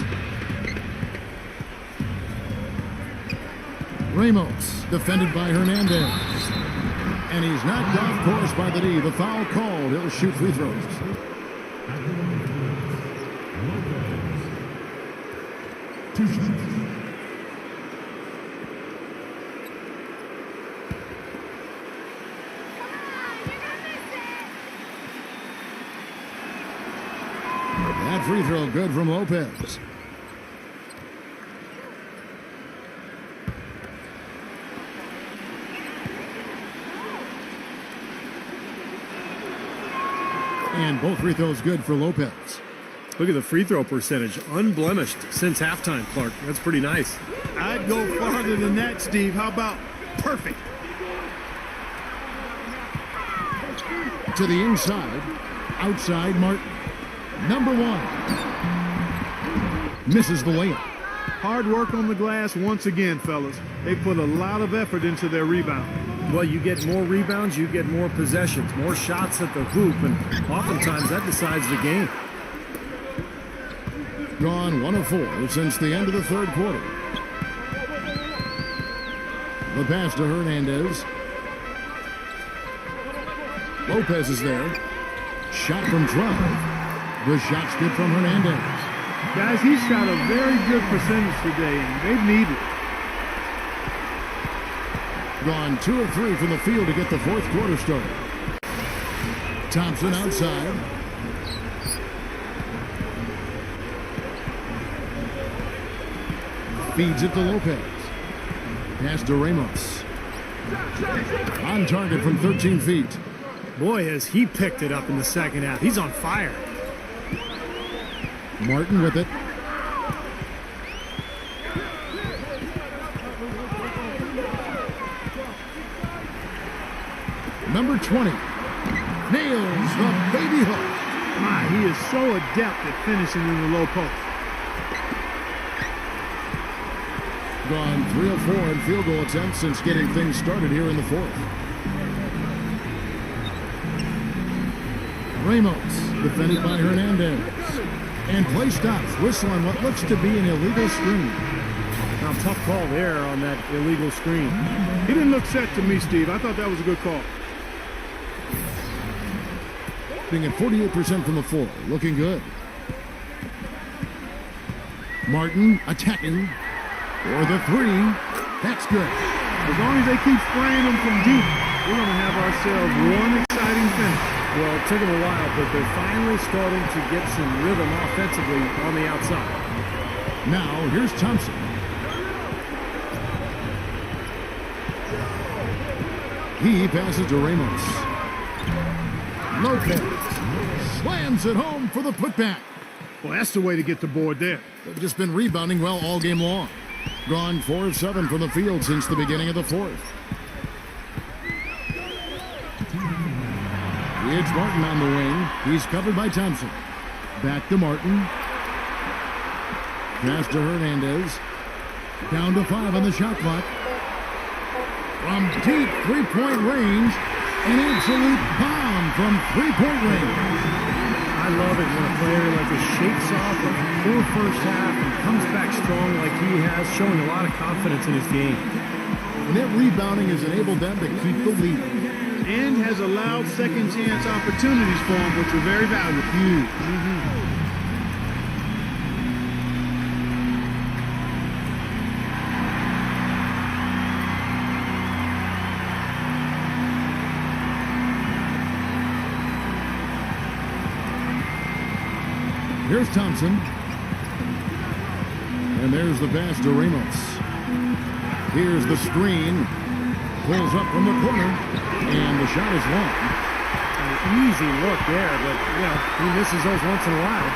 Ramos, defended by Hernandez. And he's knocked off course by the D. The foul called. He'll shoot free throws. free throw good from Lopez. And both free throws good for Lopez. Look at the free throw percentage. Unblemished since halftime, Clark. That's pretty nice. I'd go farther than that, Steve. How about perfect? To the inside. Outside Martin. Number 1. Misses the layup. Hard work on the glass once again, fellas. They put a lot of effort into their rebound. Well, you get more rebounds, you get more possessions, more shots at the hoop, and oftentimes that decides the game. Gone 1 of 4 since the end of the third quarter. The pass to Hernandez. Lopez is there. Shot from 12. The shot's good from Hernandez. Guys, he shot a very good percentage today, and they need it. Gone 2 of 3 from the field to get the fourth quarter started. Thompson outside. Feeds it to Lopez. Pass to Ramos. On target from 13 feet. Boy, has he picked it up in the second half. He's on fire. Martin with it. Number 20. Nails the baby hook. My, he is so adept at finishing in the low post. Gone 3 of 4 in field goal attempts since getting things started here in the fourth. Ramos, defended by Hernandez. And play stops, whistle on what looks to be an illegal screen. Now, tough call there on that illegal screen. He didn't look set to me, Steve. I thought that was a good call. Being at 48% from the floor, looking good. Martin attacking for the 3. That's good. As long as they keep spraying them from deep, we're going to have ourselves one exciting finish. Well, it took them a while, but they're finally starting to get some rhythm offensively on the outside. Now, here's Thompson. He passes to Ramos. Lopez slams it home for the putback. Well, that's the way to get the board there. They've just been rebounding well all game long. Gone 4 of 7 from the field since the beginning of the fourth. It's Martin on the wing. He's covered by Thompson. Back to Martin. Pass to Hernandez. Down to 5 on the shot clock. From deep three-point range, an absolute bomb from three-point range. I love it when a player like this shakes off a poor first half and comes back strong like he has, showing a lot of confidence in his game. Net rebounding has enabled them to keep the lead. And has allowed second chance opportunities for him, which are very valuable. Huge. Here's Thompson. And there's the pass to Ramos. Here's the screen. Pulls up from the corner. And the shot is long. An easy look there, but, you know, he misses those once in a while.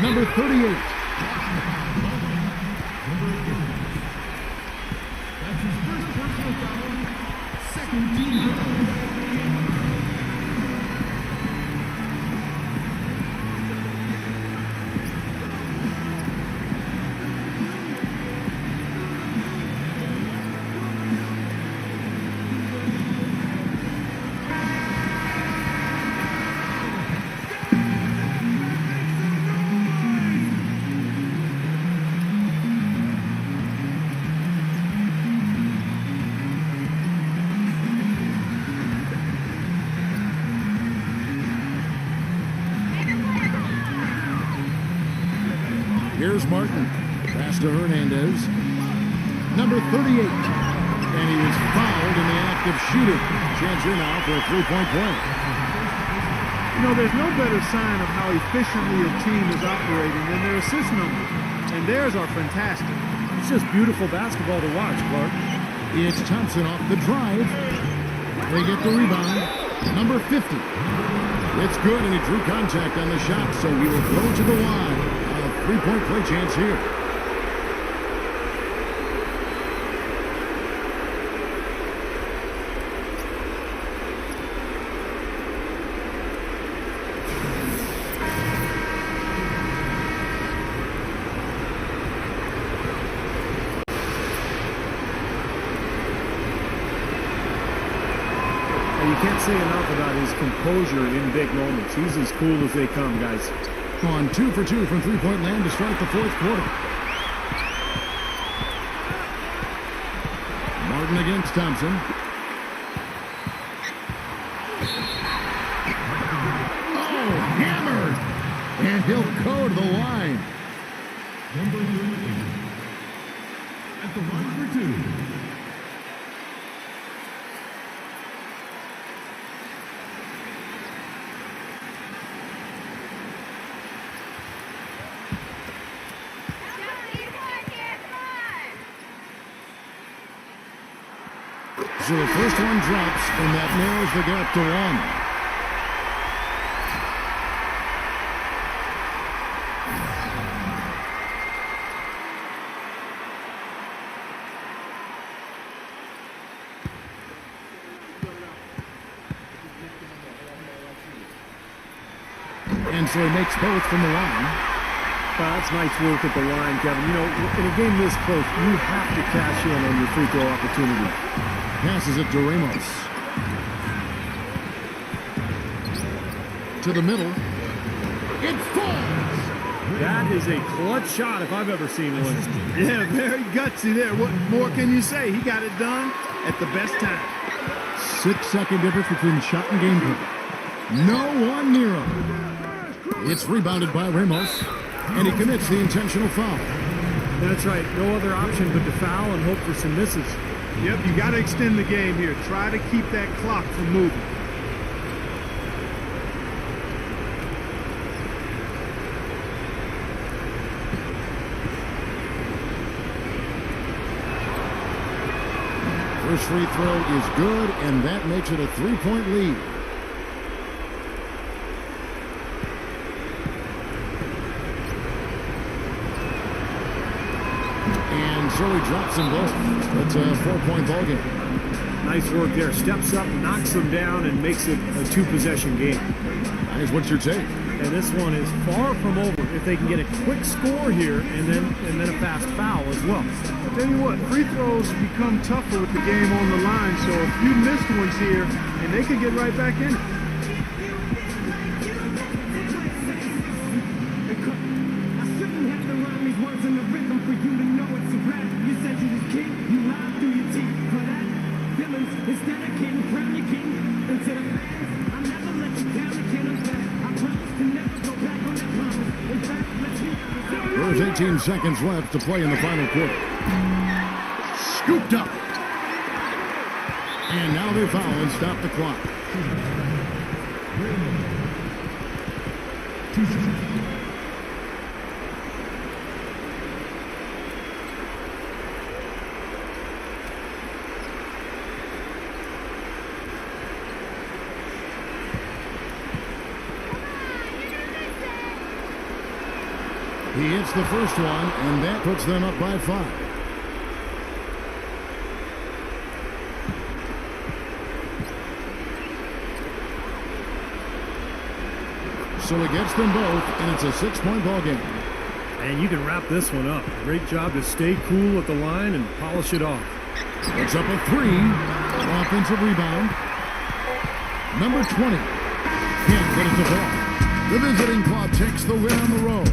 Number 38. That's his first personal foul. Second team foul. Here's Martin. Pass to Hernandez. Number 38. And he was fouled in the act of shooting. Chance here now for a three-point play. You know, there's no better sign of how efficiently a team is operating than their assist numbers. And theirs are fantastic. It's just beautiful basketball to watch, Clark. It's Thompson off the drive. They get the rebound. Number 50. It's good, and he drew contact on the shot, so he will go to the line. A three-point play chance here. You can't say enough about his composure in big moments. He's as cool as they come, guys. On 2 for 2 from three-point land to start the fourth quarter. Martin against Thompson. Oh, hammered! And he'll go to the line. Number 13. At the line for two. So the first one drops, and that narrows the gap to one. And so he makes both from the line. That's nice work at the line, Kevin. You know, in a game this close, you have to cash in on your free throw opportunity. Passes it to Ramos. To the middle. It falls! That is a clutch shot if I've ever seen one. Yeah, very gutsy there. What more can you say? He got it done at the best time. 6-second difference between shot and game point. No one near him. It's rebounded by Ramos, and he commits the intentional foul. That's right. No other option but to foul and hope for some misses. Yep, you got to extend the game here. Try to keep that clock from moving. First free throw is good, and that makes it a three-point lead. And so he drops them both. That's a 4-point ball game. Nice work there. Steps up, knocks them down, and makes it a two-possession game. Guys, what's your take? And this one is far from over. If they can get a quick score here and then a fast foul as well. I'll tell you what, free throws become tougher with the game on the line, so if you missed ones here, and they can get right back in it. There's 18 seconds left to play in the final quarter. Scooped up. And now they foul and stop the clock. He hits the first one, and that puts them up by 5. So he gets them both, and it's a 6-point ball game. And you can wrap this one up. Great job to stay cool at the line and polish it off. It's up a 3. Offensive rebound. Number 20. Can't get it to fall. The visiting club takes the win on the road.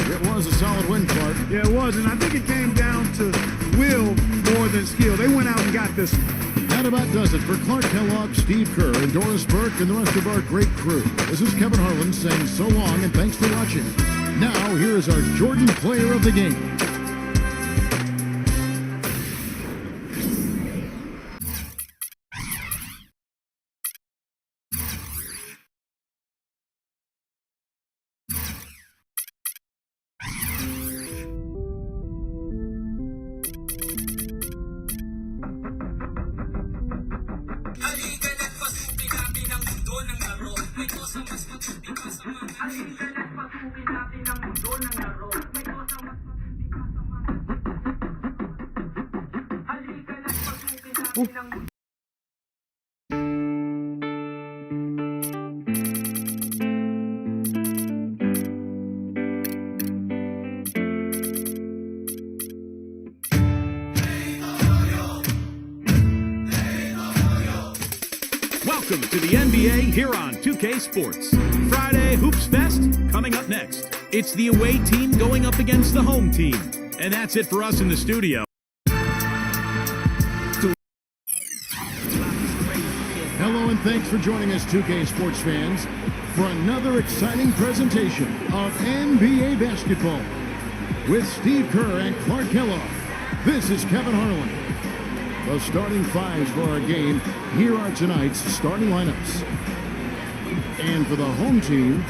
It was a solid win, Clark. Yeah, it was, and I think it came down to will more than skill. They went out and got this one. That about does it for Clark Kellogg, Steve Kerr, and Doris Burke, and the rest of our great crew. This is Kevin Harlan saying so long and thanks for watching. Now, here is our Jordan Player of the Game. Welcome to the NBA here on 2K Sports. Friday Hoops Fest coming up next. It's the away team going up against the home team. And that's it for us in the studio. Hello and thanks for joining us, 2K Sports fans, for another exciting presentation of NBA basketball. With Steve Kerr and Clark Kellogg, this is Kevin Harlan. The starting fives for our game, here are tonight's starting lineups. And for the home team,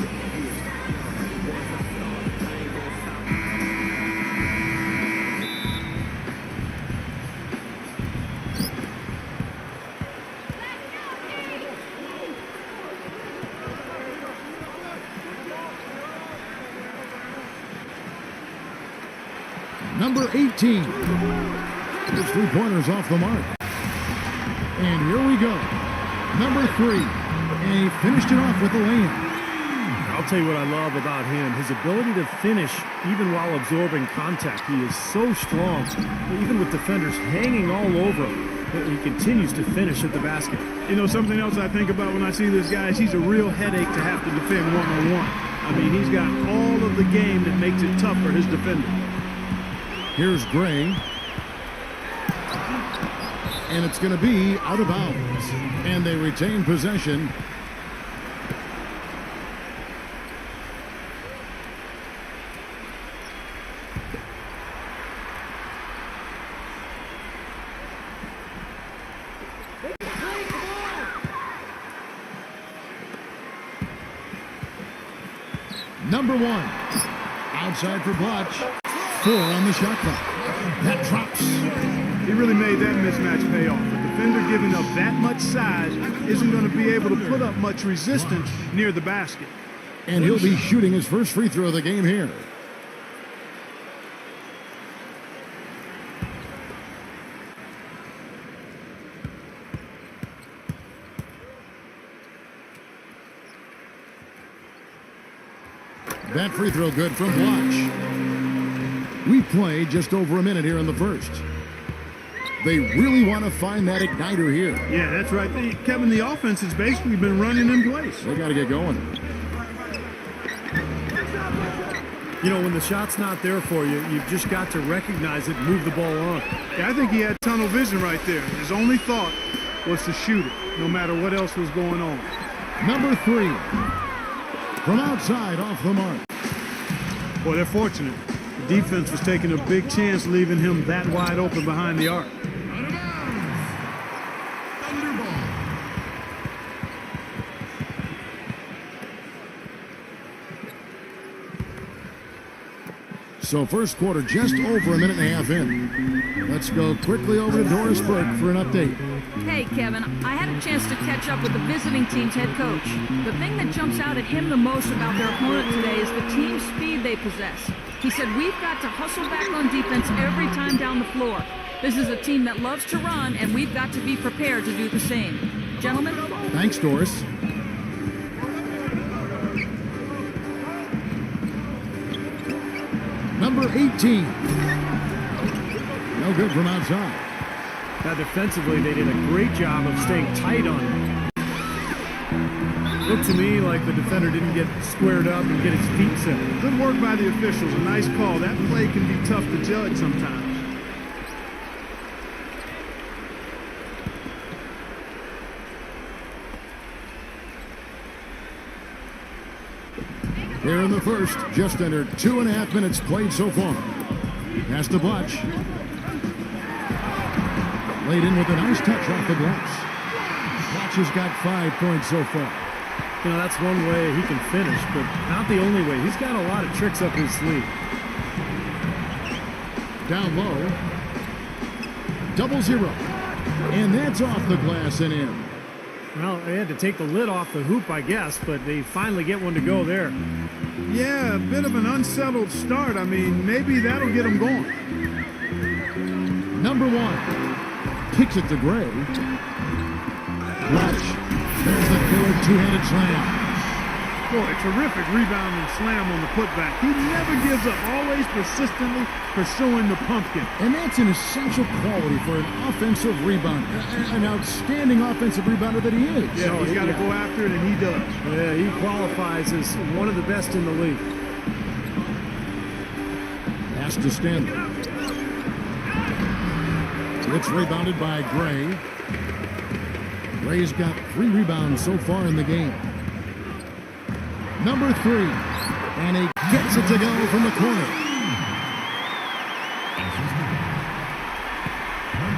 number 18. His three-pointers off the mark. And here we go. Number 3. And he finished it off with a layup. I'll tell you what I love about him. His ability to finish even while absorbing contact. He is so strong. Even with defenders hanging all over him, he continues to finish at the basket. You know, something else I think about when I see this guy is he's a real headache to have to defend one-on-one. I mean, he's got all of the game that makes it tough for his defender. Here's Gray. And it's going to be out of bounds. And they retain possession. Number 1. Outside for Blotch. 4 on the shot clock. That drops. He really made that mismatch pay off. A defender giving up that much size isn't going to be able to put up much resistance near the basket. And he'll be shooting his first free throw of the game here. That free throw good from Blotch. We played just over a minute here in the first. They really want to find that igniter here. Yeah, that's right. Kevin, the offense has basically been running in place. They got to get going. You know, when the shot's not there for you, you've just got to recognize it and move the ball on. Yeah, I think he had tunnel vision right there. His only thought was to shoot it, no matter what else was going on. Number 3. From outside, off the mark. Boy, they're fortunate. The defense was taking a big chance leaving him that wide open behind the arc. So first quarter just over a minute and a half in. Let's go quickly over to Doris Burke for an update. Hey, Kevin, I had a chance to catch up with the visiting team's head coach. The thing that jumps out at him the most about their opponent today is the team speed they possess. He said, we've got to hustle back on defense every time down the floor. This is a team that loves to run, and we've got to be prepared to do the same. Gentlemen? Thanks, Doris. Number 18. No good from outside. Now defensively, they did a great job of staying tight on him. Looked to me like the defender didn't get squared up and get his feet set. Good work by the officials. A nice call. That play can be tough to judge sometimes. Here in the first, just under 2.5 minutes played so far. Pass to Blotch. Laid in with a nice touch off the glass. Blotch has got 5 points so far. You know, that's one way he can finish, but not the only way. He's got a lot of tricks up his sleeve. Down low. 0-0. And that's off the glass and in. Well, they had to take the lid off the hoop, I guess, but they finally get one to go there. Yeah, a bit of an unsettled start. I mean, maybe that'll get them going. Number 1. Kicks it to Gray. Rush. There's the good two-handed slam. Boy, a terrific rebound and slam on the putback. He never gives up, always persistently pursuing the pumpkin. And that's an essential quality for an offensive rebounder. An outstanding offensive rebounder that he is. Yeah, he's got to go after it, and he does. Yeah, he qualifies as one of the best in the league. Pass to Stanley. It's rebounded by Gray. Gray's got 3 rebounds so far in the game. Number 3. And he gets it to go from the corner.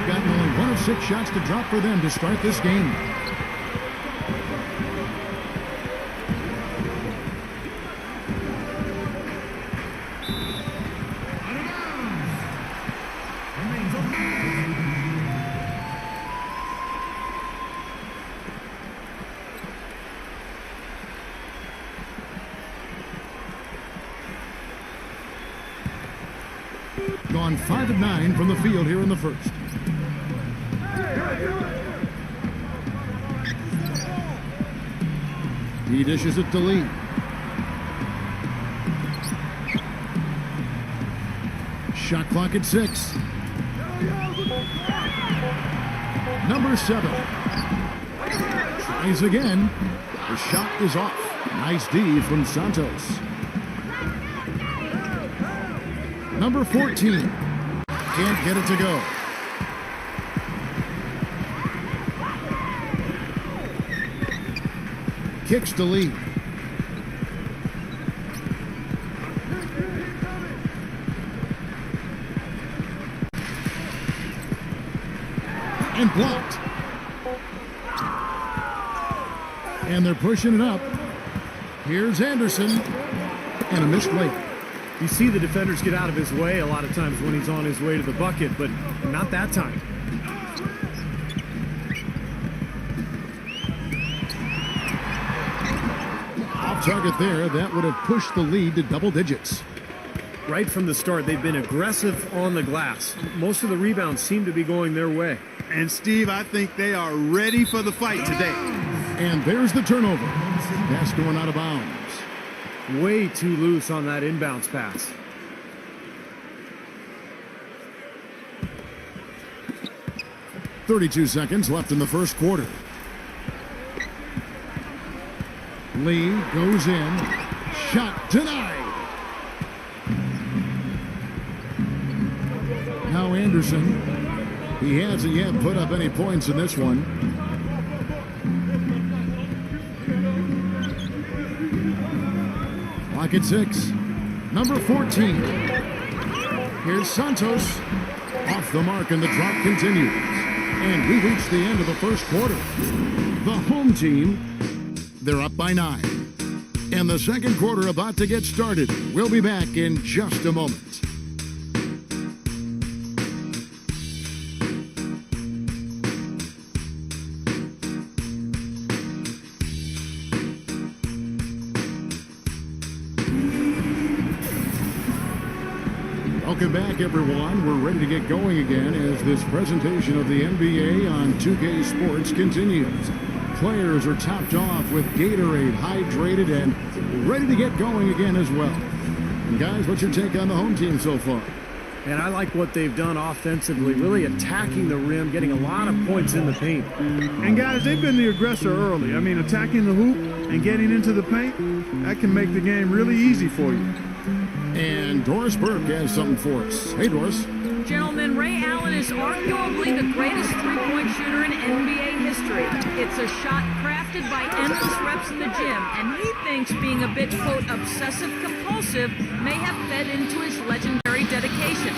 Gotten only 1 of 6 shots to drop for them to start this game. Gone 5 of 9 from the field here in the first. He dishes it to Lee. Shot clock at 6. Number 7. Tries again. The shot is off. Nice D from Santos. Number 14. Can't get it to go. Kicks to Lee. And blocked. And they're pushing it up. Here's Anderson. And a missed layup. You see the defenders get out of his way a lot of times when he's on his way to the bucket, but not that time. Off target there. That would have pushed the lead to double digits. Right from the start, they've been aggressive on the glass. Most of the rebounds seem to be going their way. And Steve, I think they are ready for the fight today. And there's the turnover. Pass going out of bounds. Way too loose on that inbounds pass. .32 seconds left in the first quarter. Lee goes in. Shot denied. Now Anderson. He hasn't yet put up any points in this one. Clock at 6. Number 14. Here's Santos. Off the mark, and the drop continues. And we reach the end of the first quarter. The home team, they're up by 9. And the second quarter about to get started. We'll be back in just a moment. Welcome back, everyone. We're ready to get going again as this presentation of the NBA on 2K Sports continues. Players are topped off with Gatorade, hydrated, and ready to get going again as well. And guys, what's your take on the home team so far? And I like what they've done offensively, really attacking the rim, getting a lot of points in the paint. And guys, they've been the aggressor early. I mean, attacking the hoop and getting into the paint, that can make the game really easy for you. And Doris Burke has something for us. Hey, Doris. Gentlemen, Ray Allen is arguably the greatest three-point shooter in NBA history. It's a shot crafted by endless reps in the gym, and he thinks being a bit, quote, obsessive-compulsive may have fed into his legendary dedication.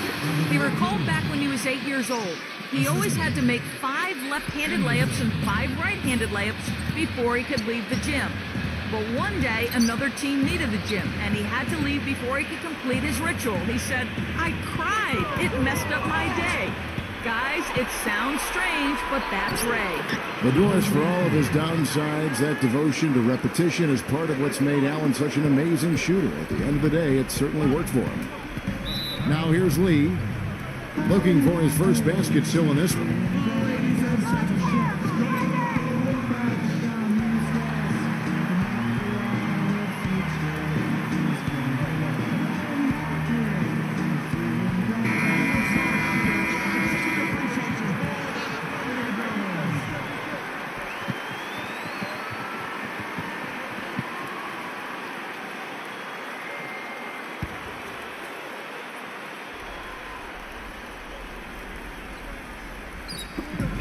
He recalled back when he was 8 years old. He always had to make 5 left-handed layups and 5 right-handed layups before he could leave the gym. But one day, another team needed the gym, and he had to leave before he could complete his ritual. He said, "I cried. It messed up my day." Guys, it sounds strange, but that's Ray. Medeiros, for all of his downsides, that devotion to repetition is part of what's made Allen such an amazing shooter. At the end of the day, it certainly worked for him. Now here's Lee, looking for his first basket still in this one.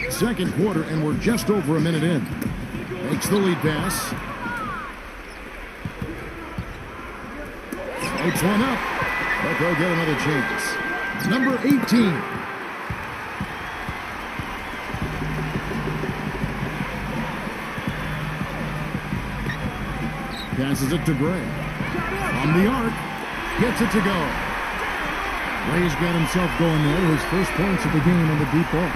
Second quarter, and we're just over a minute in. Makes the lead pass. Floats one up, but they'll get another chance. Number 18. Passes it to Gray. On the arc, gets it to go. Ray's got himself going there. His first points of the game on the deep ball.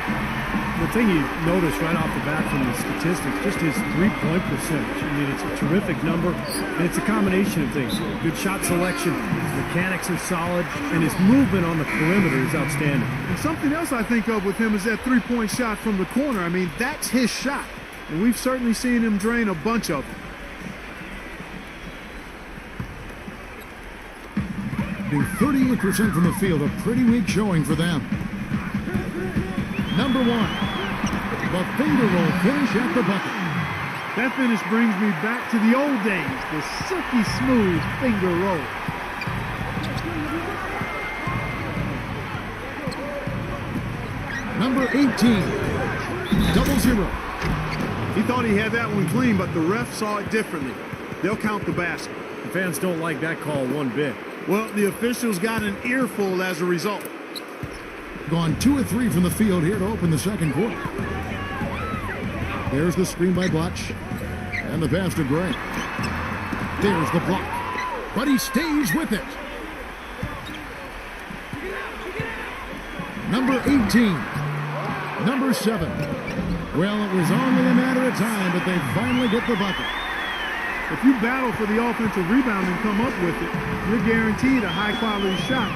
The thing you notice right off the bat from the statistics, just his three-point percentage. I mean, it's a terrific number, and it's a combination of things. Good shot selection, his mechanics are solid, and his movement on the perimeter is outstanding. And something else I think of with him is that three-point shot from the corner. I mean, that's his shot, and we've certainly seen him drain a bunch of them. 38% from the field, a pretty weak showing for them. Number 1, the finger roll finish at the bucket. That finish brings me back to the old days, the silky smooth finger roll. Number 18, 0-0. He thought he had that one clean, but the ref saw it differently. They'll count the basket. The fans don't like that call one bit. Well, the officials got an earful as a result. Gone 2 of 3 from the field here to open the second quarter. There's the screen by Blotch. And the pass to Gray. There's the block. But he stays with it. Number 18. Number 7. Well, it was only a matter of time, but they finally get the bucket. If you battle for the offensive rebound and come up with it, you're guaranteed a high-quality shot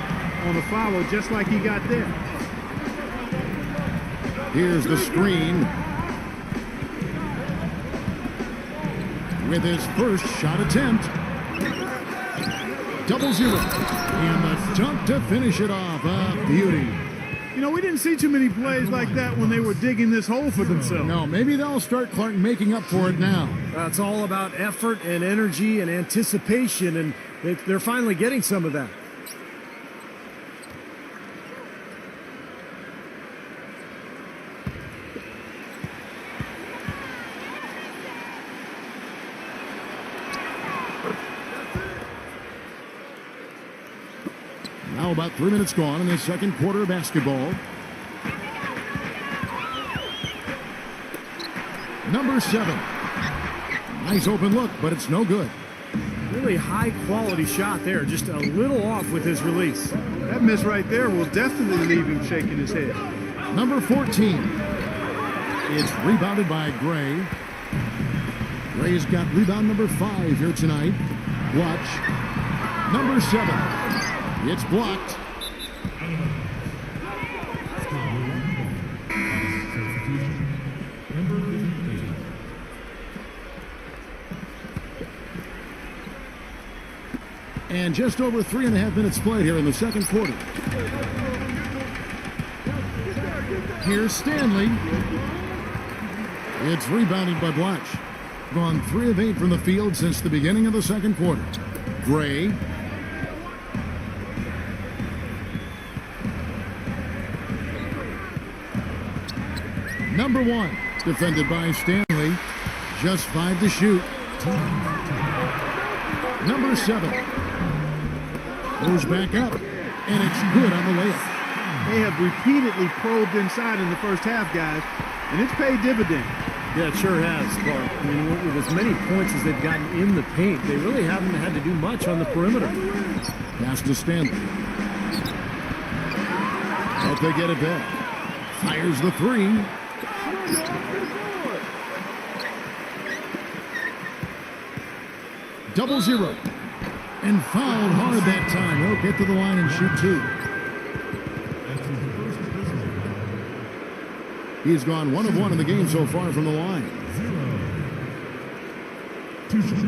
on the follow, just like he got there. Here's the screen. With his first shot attempt. 0-0. And the dunk to finish it off. A beauty. You know, we didn't see too many plays like that when they were digging this hole for themselves. No, maybe they'll start, Clark, making up for it now. It's all about effort and energy and anticipation, and they're finally getting some of that. Now about 3 minutes gone in the second quarter of basketball. Number 7. Nice open look, but it's no good. Really high quality shot there, just a little off with his release. That miss right there will definitely leave him shaking his head. Number 14. It's rebounded by Gray. Gray's got rebound number 5 here tonight. Watch. Number 7. It's blocked. And just over 3.5 minutes played here in the second quarter. Here's Stanley. It's rebounded by Blotch. Gone 3 of 8 from the field since the beginning of the second quarter. Gray. Number 1, defended by Stanley. Just 5 to shoot. Number 7 goes back up, and it's good on the layup. They have repeatedly probed inside in the first half, guys, and it's paid dividends. Yeah, it sure has, Clark. I mean, with as many points as they've gotten in the paint, they really haven't had to do much on the perimeter. Pass to Stanley. Hope they get it back. Fires the three. Double zero. And fouled hard that time. He'll get to the line and shoot two. He's gone 1 of 1 in the game so far from the line. 2 shots.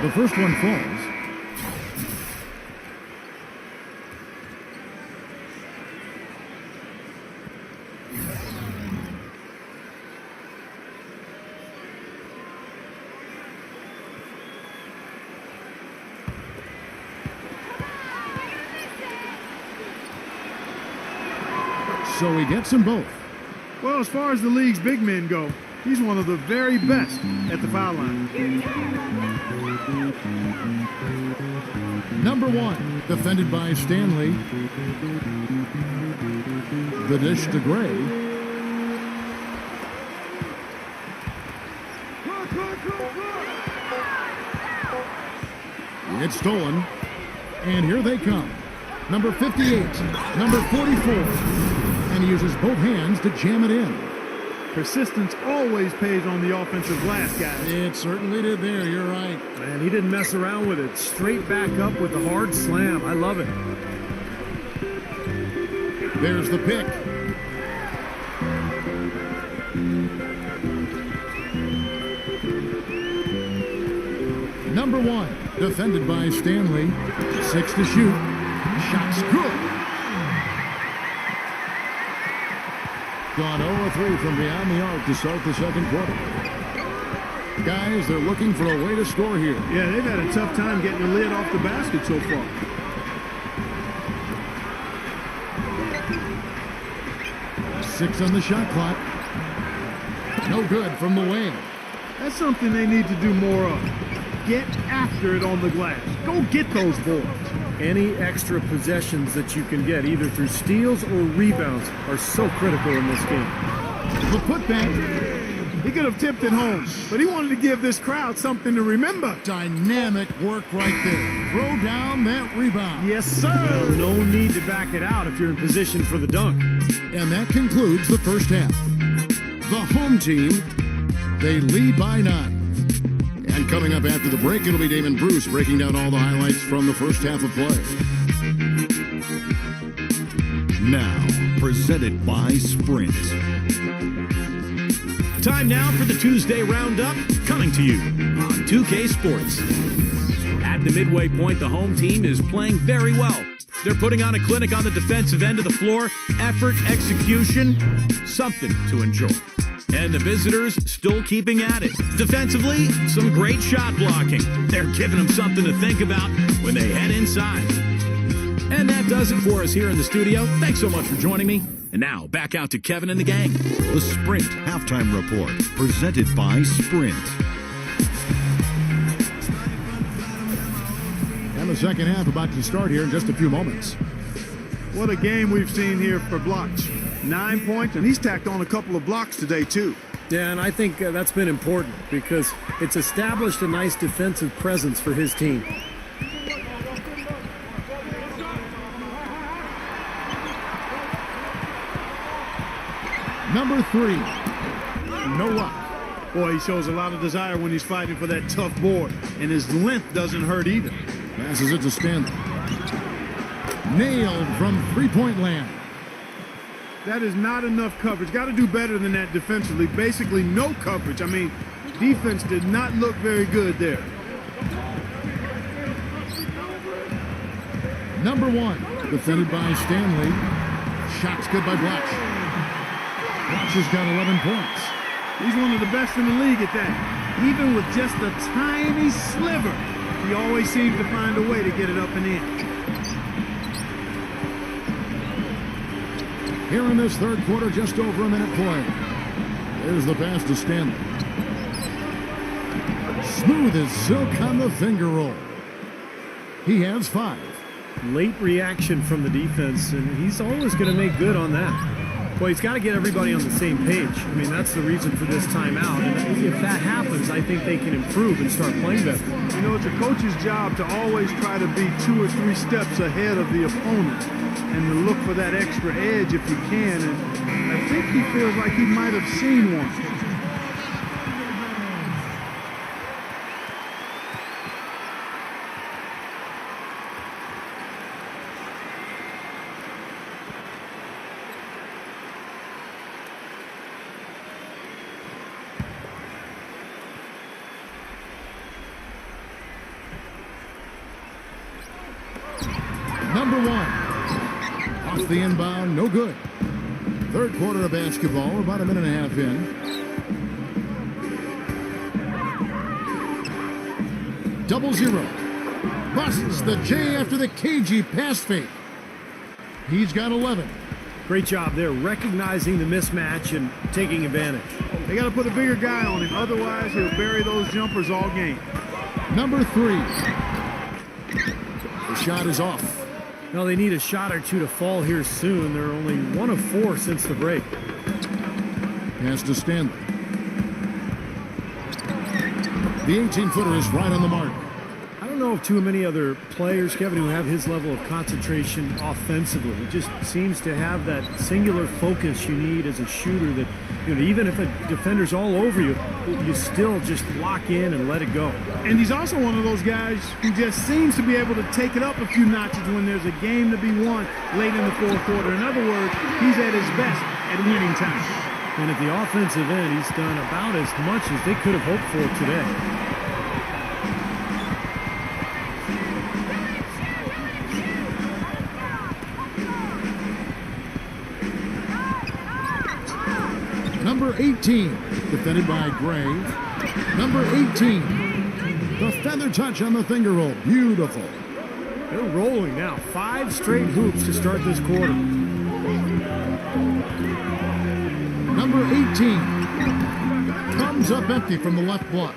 The first one falls. So he gets them both. Well, as far as the league's big men go, he's one of the very best at the foul line. Number 1, defended by Stanley. The dish to Gray. It's stolen. And here they come. Number 58, number 44. And he uses both hands to jam it in. Persistence always pays on the offensive glass, guys. It certainly did there, you're right. Man, he didn't mess around with it. Straight back up with the hard slam. I love it. There's the pick. Number 1, defended by Stanley. 6 to shoot. Shot's good. Gone 0-3 from beyond the arc to start the second quarter. Guys, they're looking for a way to score here. Yeah, they've had a tough time getting the lid off the basket so far. Six on the shot clock. No good from the wing. That's something they need to do more of. Get after it on the glass. Go get those boards. Any extra possessions that you can get, either through steals or rebounds, are so critical in this game. The putback. He could have tipped it home, but he wanted to give this crowd something to remember. Dynamic work right there. Throw down that rebound. Yes, sir. No need to back it out if you're in position for the dunk. And that concludes the first half. The home team, they lead by 9. And coming up after the break, it'll be Damon Bruce breaking down all the highlights from the first half of play. Now, presented by Sprint. Time now for the Tuesday Roundup, coming to you on 2K Sports. At the midway point, the home team is playing very well. They're putting on a clinic on the defensive end of the floor. Effort, execution, something to enjoy. And the visitors still keeping at it. Defensively, some great shot blocking. They're giving them something to think about when they head inside. And that does it for us here in the studio. Thanks so much for joining me. And now, back out to Kevin and the gang. The Sprint Halftime Report, presented by Sprint. And the second half about to start here in just a few moments. What a game we've seen here for blocks. 9 points, and he's tacked on a couple of blocks today, too. Yeah, and I think that's been important because it's established a nice defensive presence for his team. Number 3, no luck. Boy, he shows a lot of desire when he's fighting for that tough board, and his length doesn't hurt either. Passes it to Stanley. Nailed from three-point land. That is not enough coverage. Got to do better than that defensively. Basically, no coverage. I mean, defense did not look very good there. Number 1, defended by Stanley. Shot's good by Blatch. Blatch has got 11 points. He's one of the best in the league at that. Even with just a tiny sliver, he always seems to find a way to get it up and in. Here in this third quarter, just over a minute play. There's the pass to Stanley. Smooth as silk on the finger roll. He has 5. Late reaction from the defense, and he's always going to make good on that. Well, he's got to get everybody on the same page. I mean, that's the reason for this timeout. And if that happens, I think they can improve and start playing better. You know, it's a coach's job to always try to be 2 or 3 steps ahead of the opponent and to look for that extra edge if you can. And I think he feels like he might have seen one. Number 1. Off the inbound, no good. Third quarter of basketball, about a minute and a half in. Double zero. Busts the J after the cagey pass fake. He's got 11. Great job there, recognizing the mismatch and taking advantage. They got to put a bigger guy on him, otherwise he'll bury those jumpers all game. Number 3. The shot is off. Now they need a shot or two to fall here soon. They're only 1 of 4 since the break. Pass to Stanley. The 18-footer is right on the mark. I don't know of too many other players, Kevin, who have his level of concentration offensively. He just seems to have that singular focus you need as a shooter that, you know, even if a defender's all over you, you still just lock in and let it go. And he's also one of those guys who just seems to be able to take it up a few notches when there's a game to be won late in the fourth quarter. In other words, he's at his best at winning time. And at the offensive end, he's done about as much as they could have hoped for today. Number 18, defended by Gray. Number 18, the feather touch on the finger roll. Beautiful. They're rolling now. 5 straight hoops to start this quarter. Number 18 comes up empty from the left block.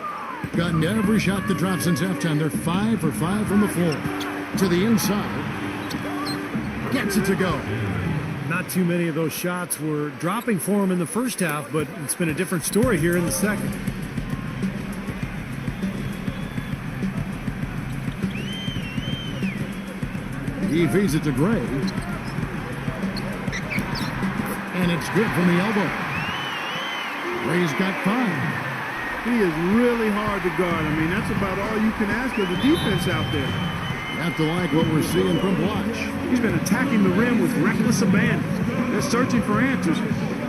Gotten every shot that dropped since halftime. They're 5 for 5 from the floor. To the inside. Gets it to go. Not too many of those shots were dropping for him in the first half, but it's been a different story here in the second. He feeds it to Gray. And it's good from the elbow. Gray's got 5. He is really hard to guard. I mean, that's about all you can ask of the defense out there. You have to like what we're seeing from Blatch. He's been attacking the rim with reckless abandon. They're searching for answers.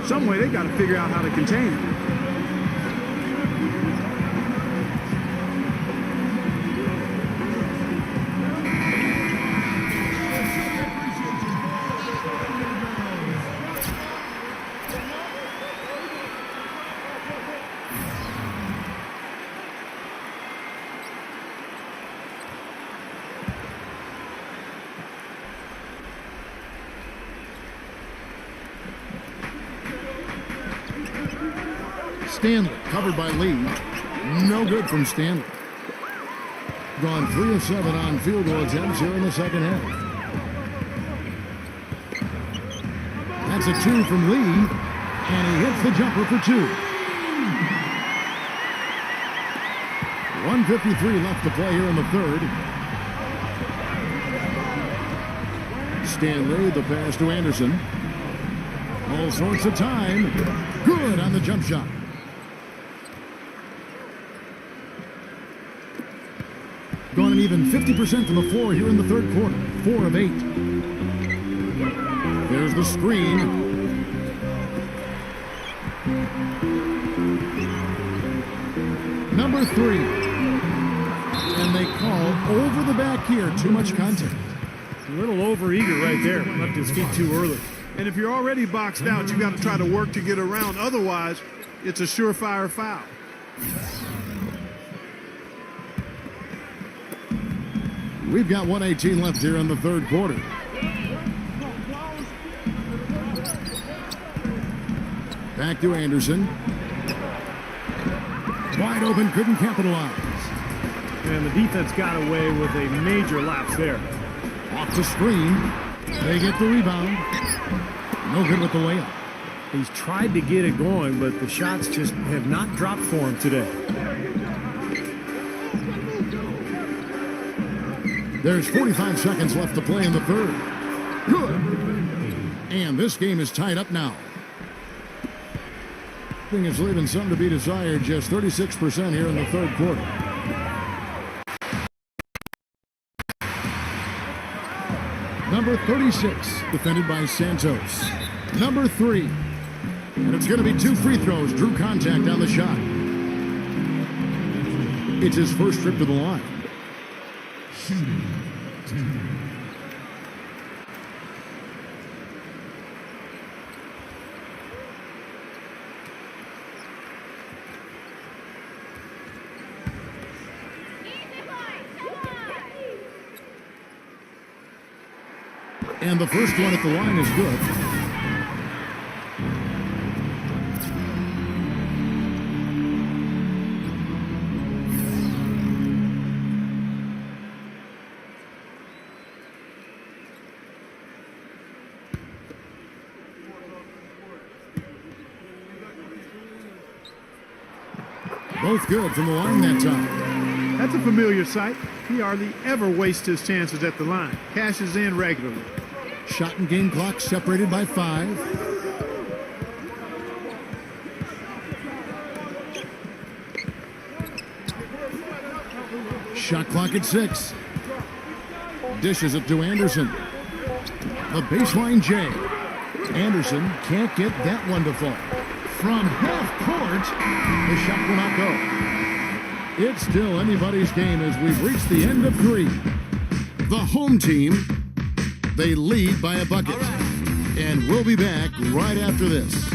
Some way they got to figure out how to contain him. Stanley, covered by Lee. No good from Stanley. Gone 3 of 7 on field goal attempts here in the second half. That's a 2 from Lee, and he hits the jumper for 2. 1:53 left to play here in the third. Stanley, the pass to Anderson. All sorts of time. Good on the jump shot. Gone an even 50% from the floor here in the third quarter. 4 of 8. There's the screen. Number 3. And they call over the back here. Too much contact. A little overeager right there. Left his feet too early. And if you're already boxed out, you got to try to work to get around. Otherwise, it's a surefire foul. We've got 1:18 left here in the third quarter. Back to Anderson. Wide open, couldn't capitalize. And the defense got away with a major lapse there. Off the screen. They get the rebound. No good with the layup. He's tried to get it going, but the shots just have not dropped for him today. There's 45 seconds left to play in the third. Good. And this game is tied up now. Thing is leaving something to be desired, just 36% here in the third quarter. Number 36, defended by Santos. Number 3. And it's going to be 2 free throws. Drew contact on the shot. It's his first trip to the line. Shooting 2. And the first one at the line is good. Both good from the line that time. That's a familiar sight. He hardly ever wastes his chances at the line. Cashes in regularly. Shot and game clock separated by 5. Shot clock at 6. Dishes it to Anderson. The baseline J. Anderson can't get that one to fall. From half court, the shot will not go. It's still anybody's game as we've reached the end of 3. The home team, they lead by a bucket. And we'll be back right after this.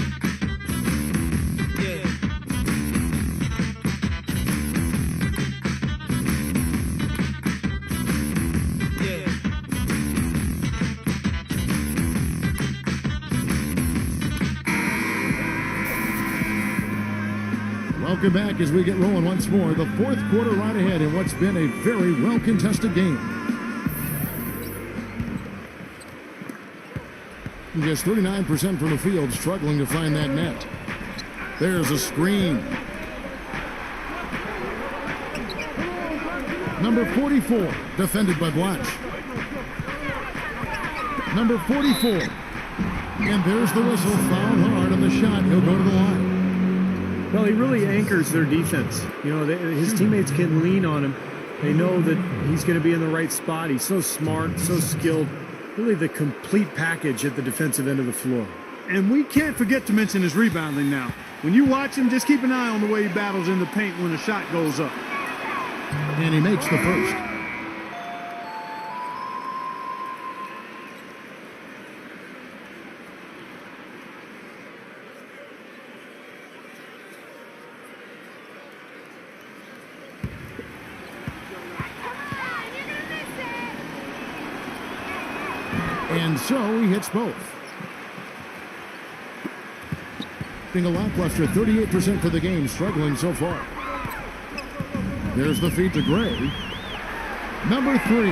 Welcome back as we get rolling once more. The fourth quarter right ahead in what's been a very well-contested game. Just 39% from the field, struggling to find that net. There's a screen. Number 44, defended by Blatch. Number 44. And there's the whistle, fouled hard on the shot. He'll go to the line. Well, he really anchors their defense. You know, his teammates can lean on him. They know that he's going to be in the right spot. He's so smart, so skilled. Really the complete package at the defensive end of the floor. And we can't forget to mention his rebounding now. When you watch him, just keep an eye on the way he battles in the paint when the shot goes up. And he makes the first. And so he hits both. Being a lackluster, 38% for the game, struggling so far. There's the feed to Gray. Number 3.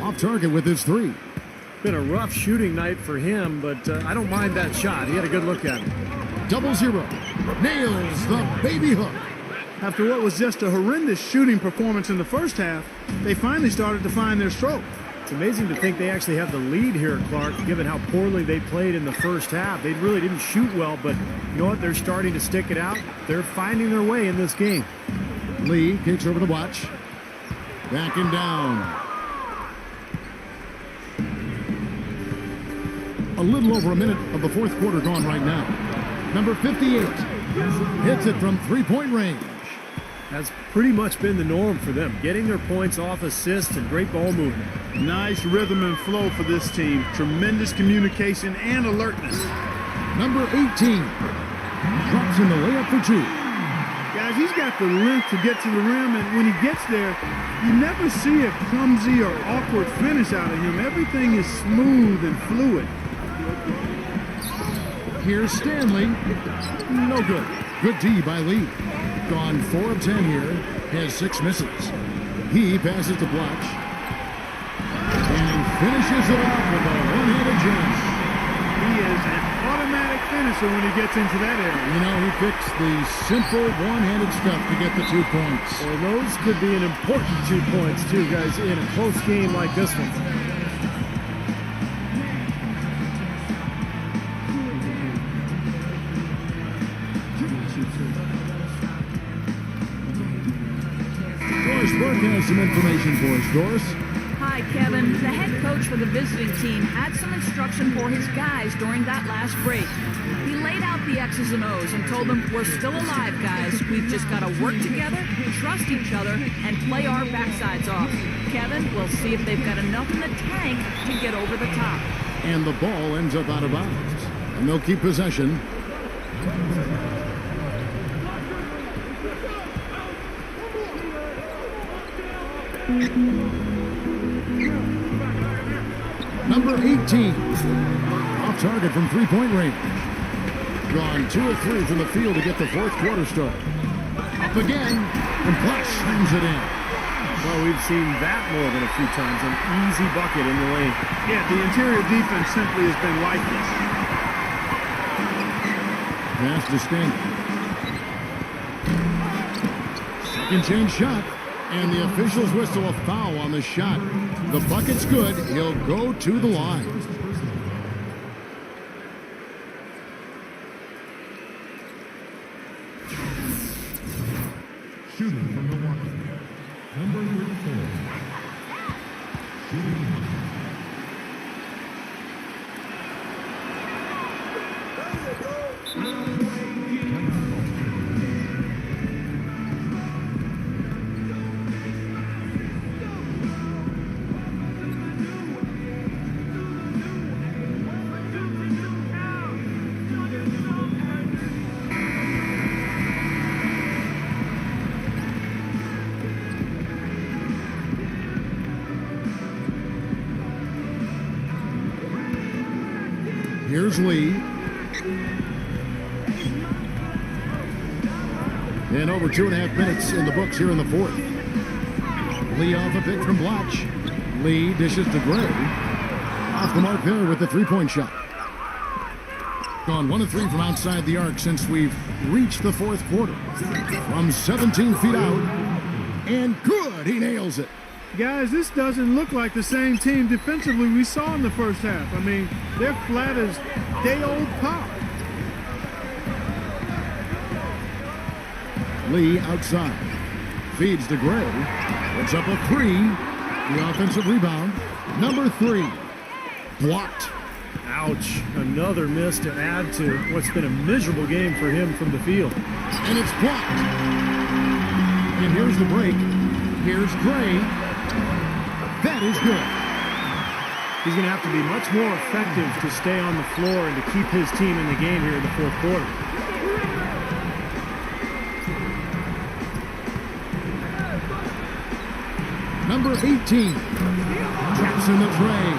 Off target with his 3. Been a rough shooting night for him, but I don't mind that shot. He had a good look at it. 0-0. Nails the baby hook. After what was just a horrendous shooting performance in the first half, they finally started to find their stroke. It's amazing to think they actually have the lead here, Clark, given how poorly they played in the first half. They really didn't shoot well, but you know what? They're starting to stick it out. They're finding their way in this game. Lee kicks over the watch. Backing down. A little over a minute of the fourth quarter gone right now. Number 58 hits it from three-point range. That's pretty much been the norm for them, getting their points off assists and great ball movement. Nice rhythm and flow for this team. Tremendous communication and alertness. Number 18 drops in the layup for 2. Guys, he's got the length to get to the rim, and when he gets there, you never see a clumsy or awkward finish out of him. Everything is smooth and fluid. Here's Stanley. No good. Good D by Lee. Gone 4 of 10 here. Has 6 misses. He passes to Blatch. And finishes it off with a one-handed jam. He is an automatic finisher when he gets into that area. You know, he picks the simple one-handed stuff to get the 2 points. Well, those could be an important 2 points, too, guys, in a close game like this one. Doris Burke has some information for us. Doris? Hi, Kevin. The head coach for the visiting team had some instruction for his guys during that last break. He laid out the X's and O's and told them, we're still alive, guys. We've just got to work together, trust each other, and play our backsides off. Kevin, we'll see if they've got enough in the tank to get over the top. And the ball ends up out of bounds. And they'll keep possession. Number 18. Off target from three-point range. Gone 2 of 3 from the field to get the fourth quarter started. Up again, and Flash slams it in. Well, we've seen that more than a few times. An easy bucket in the lane. Yeah, the interior defense simply has been lifeless. Pass to Stanley. Second change shot. And the officials whistle a foul on the shot. The bucket's good. He'll go to the line. Shooting from Milwaukee. Number 34. Shooting. Here's Lee. And over 2.5 minutes in the books here in the fourth. Lee off a pick from Blotch. Lee dishes to Gray. Off the mark there with the three-point shot. Gone 1 of 3 from outside the arc since we've reached the fourth quarter. From 17 feet out. And good, he nails it. Guys, this doesn't look like the same team defensively we saw in the first half. I mean, they're flat as day-old pop. Lee outside. Feeds to Gray. It's up a 3. The offensive rebound. Number 3. Blocked. Ouch. Another miss to add to what's been a miserable game for him from the field. And it's blocked. And here's the break. Here's Gray. That is good. He's going to have to be much more effective to stay on the floor and to keep his team in the game here in the fourth quarter. Number 18. Traps in the tray.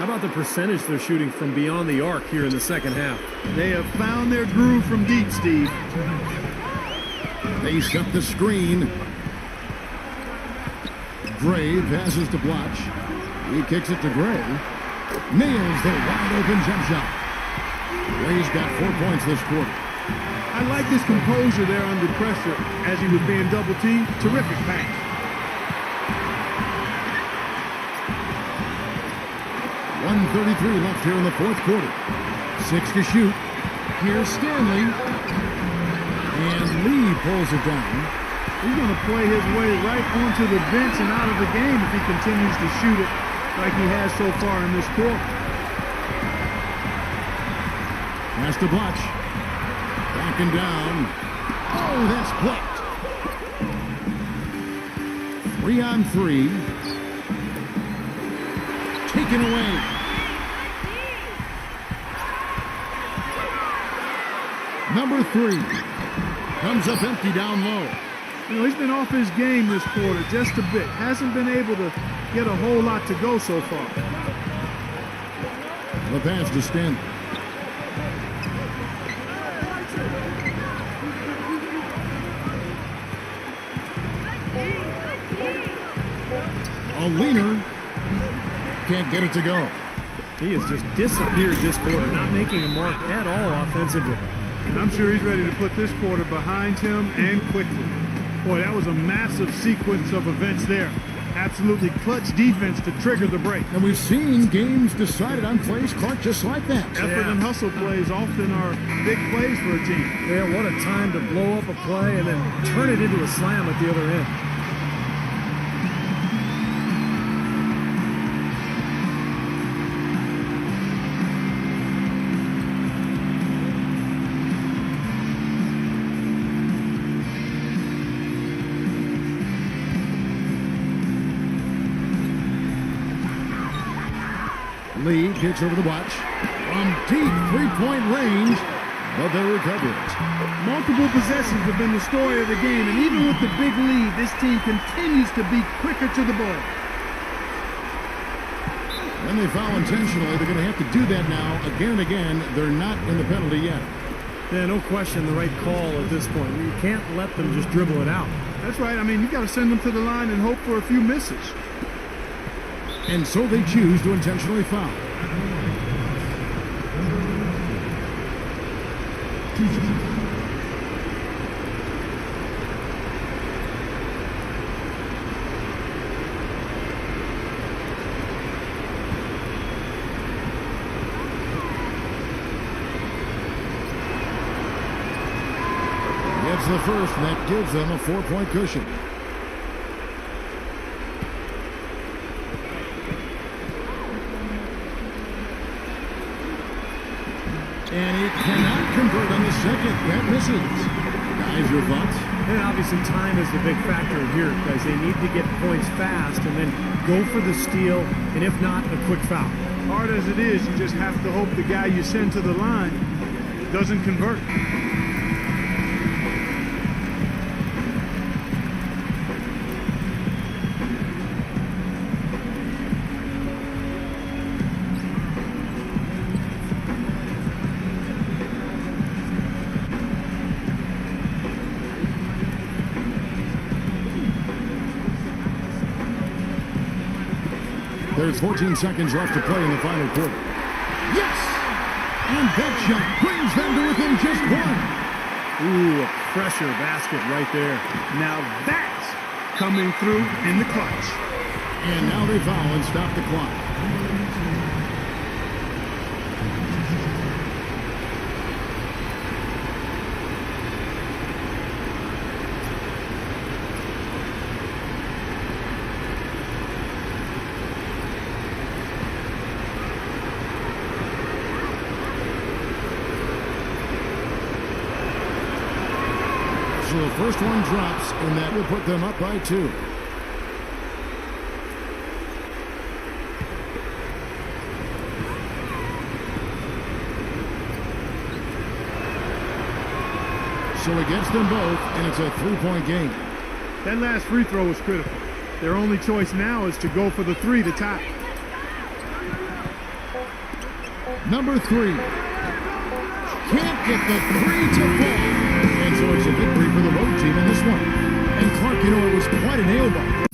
How about the percentage they're shooting from beyond the arc here in the second half? They have found their groove from deep, Steve. They set the screen. Gray passes to Blotch. He kicks it to Gray. Nails the wide-open jump shot. Gray's got 4 points this quarter. I like his composure there under pressure as he was being double-teamed. Terrific pass. .133 left here in the fourth quarter. 6 to shoot. Here's Stanley. And Lee pulls it down. He's going to play his way right onto the bench and out of the game if he continues to shoot it like he has so far in this quarter. Pass to Blotch. Backing down. Oh, that's blocked. 3 on 3. Taken away. Number 3. Comes up empty down low. You know, he's been off his game this quarter just a bit. Hasn't been able to get a whole lot to go so far. The pass to Stanley. A leaner. Can't get it to go. He has just disappeared this quarter, not making a mark at all offensively. And I'm sure he's ready to put this quarter behind him and quickly. Boy, that was a massive sequence of events there. Absolutely clutch defense to trigger the break. And we've seen games decided on plays, Clark, just like that. Effort and hustle plays often are big plays for a team. Yeah, what a time to blow up a play and then turn it into a slam at the other end. Lee kicks over the watch from deep three-point range, but they recover it. Multiple possessions have been the story of the game, and even with the big lead, this team continues to be quicker to the ball. When they foul intentionally, they're going to have to do that now again and again. They're not in the penalty yet. Yeah, no question, the right call at this point. You can't let them just dribble it out. That's right. I mean, you got to send them to the line and hope for a few misses. And so they choose to intentionally foul. Gets the first, and that gives them a 4-point cushion. And he cannot convert on the second. That misses. Guys, your thoughts? And obviously time is the big factor here, guys. They need to get points fast and then go for the steal, and if not, a quick foul. Hard as it is, you just have to hope the guy you send to the line doesn't convert. There's 14 seconds left to play in the final quarter. Yes! And that shot brings them to within just one. Ooh, a pressure basket right there. Now that's coming through in the clutch. And now they foul and stop the clock. So the first one drops, and that will put them up by 2. So he gets them both, and it's a 3-point game. That last free throw was critical. Their only choice now is to go for the 3 to tie. Number 3. Can't get the 3 to fall. And so it's a victory for the road team in this one. And Clark, you know, it was quite a nail biter.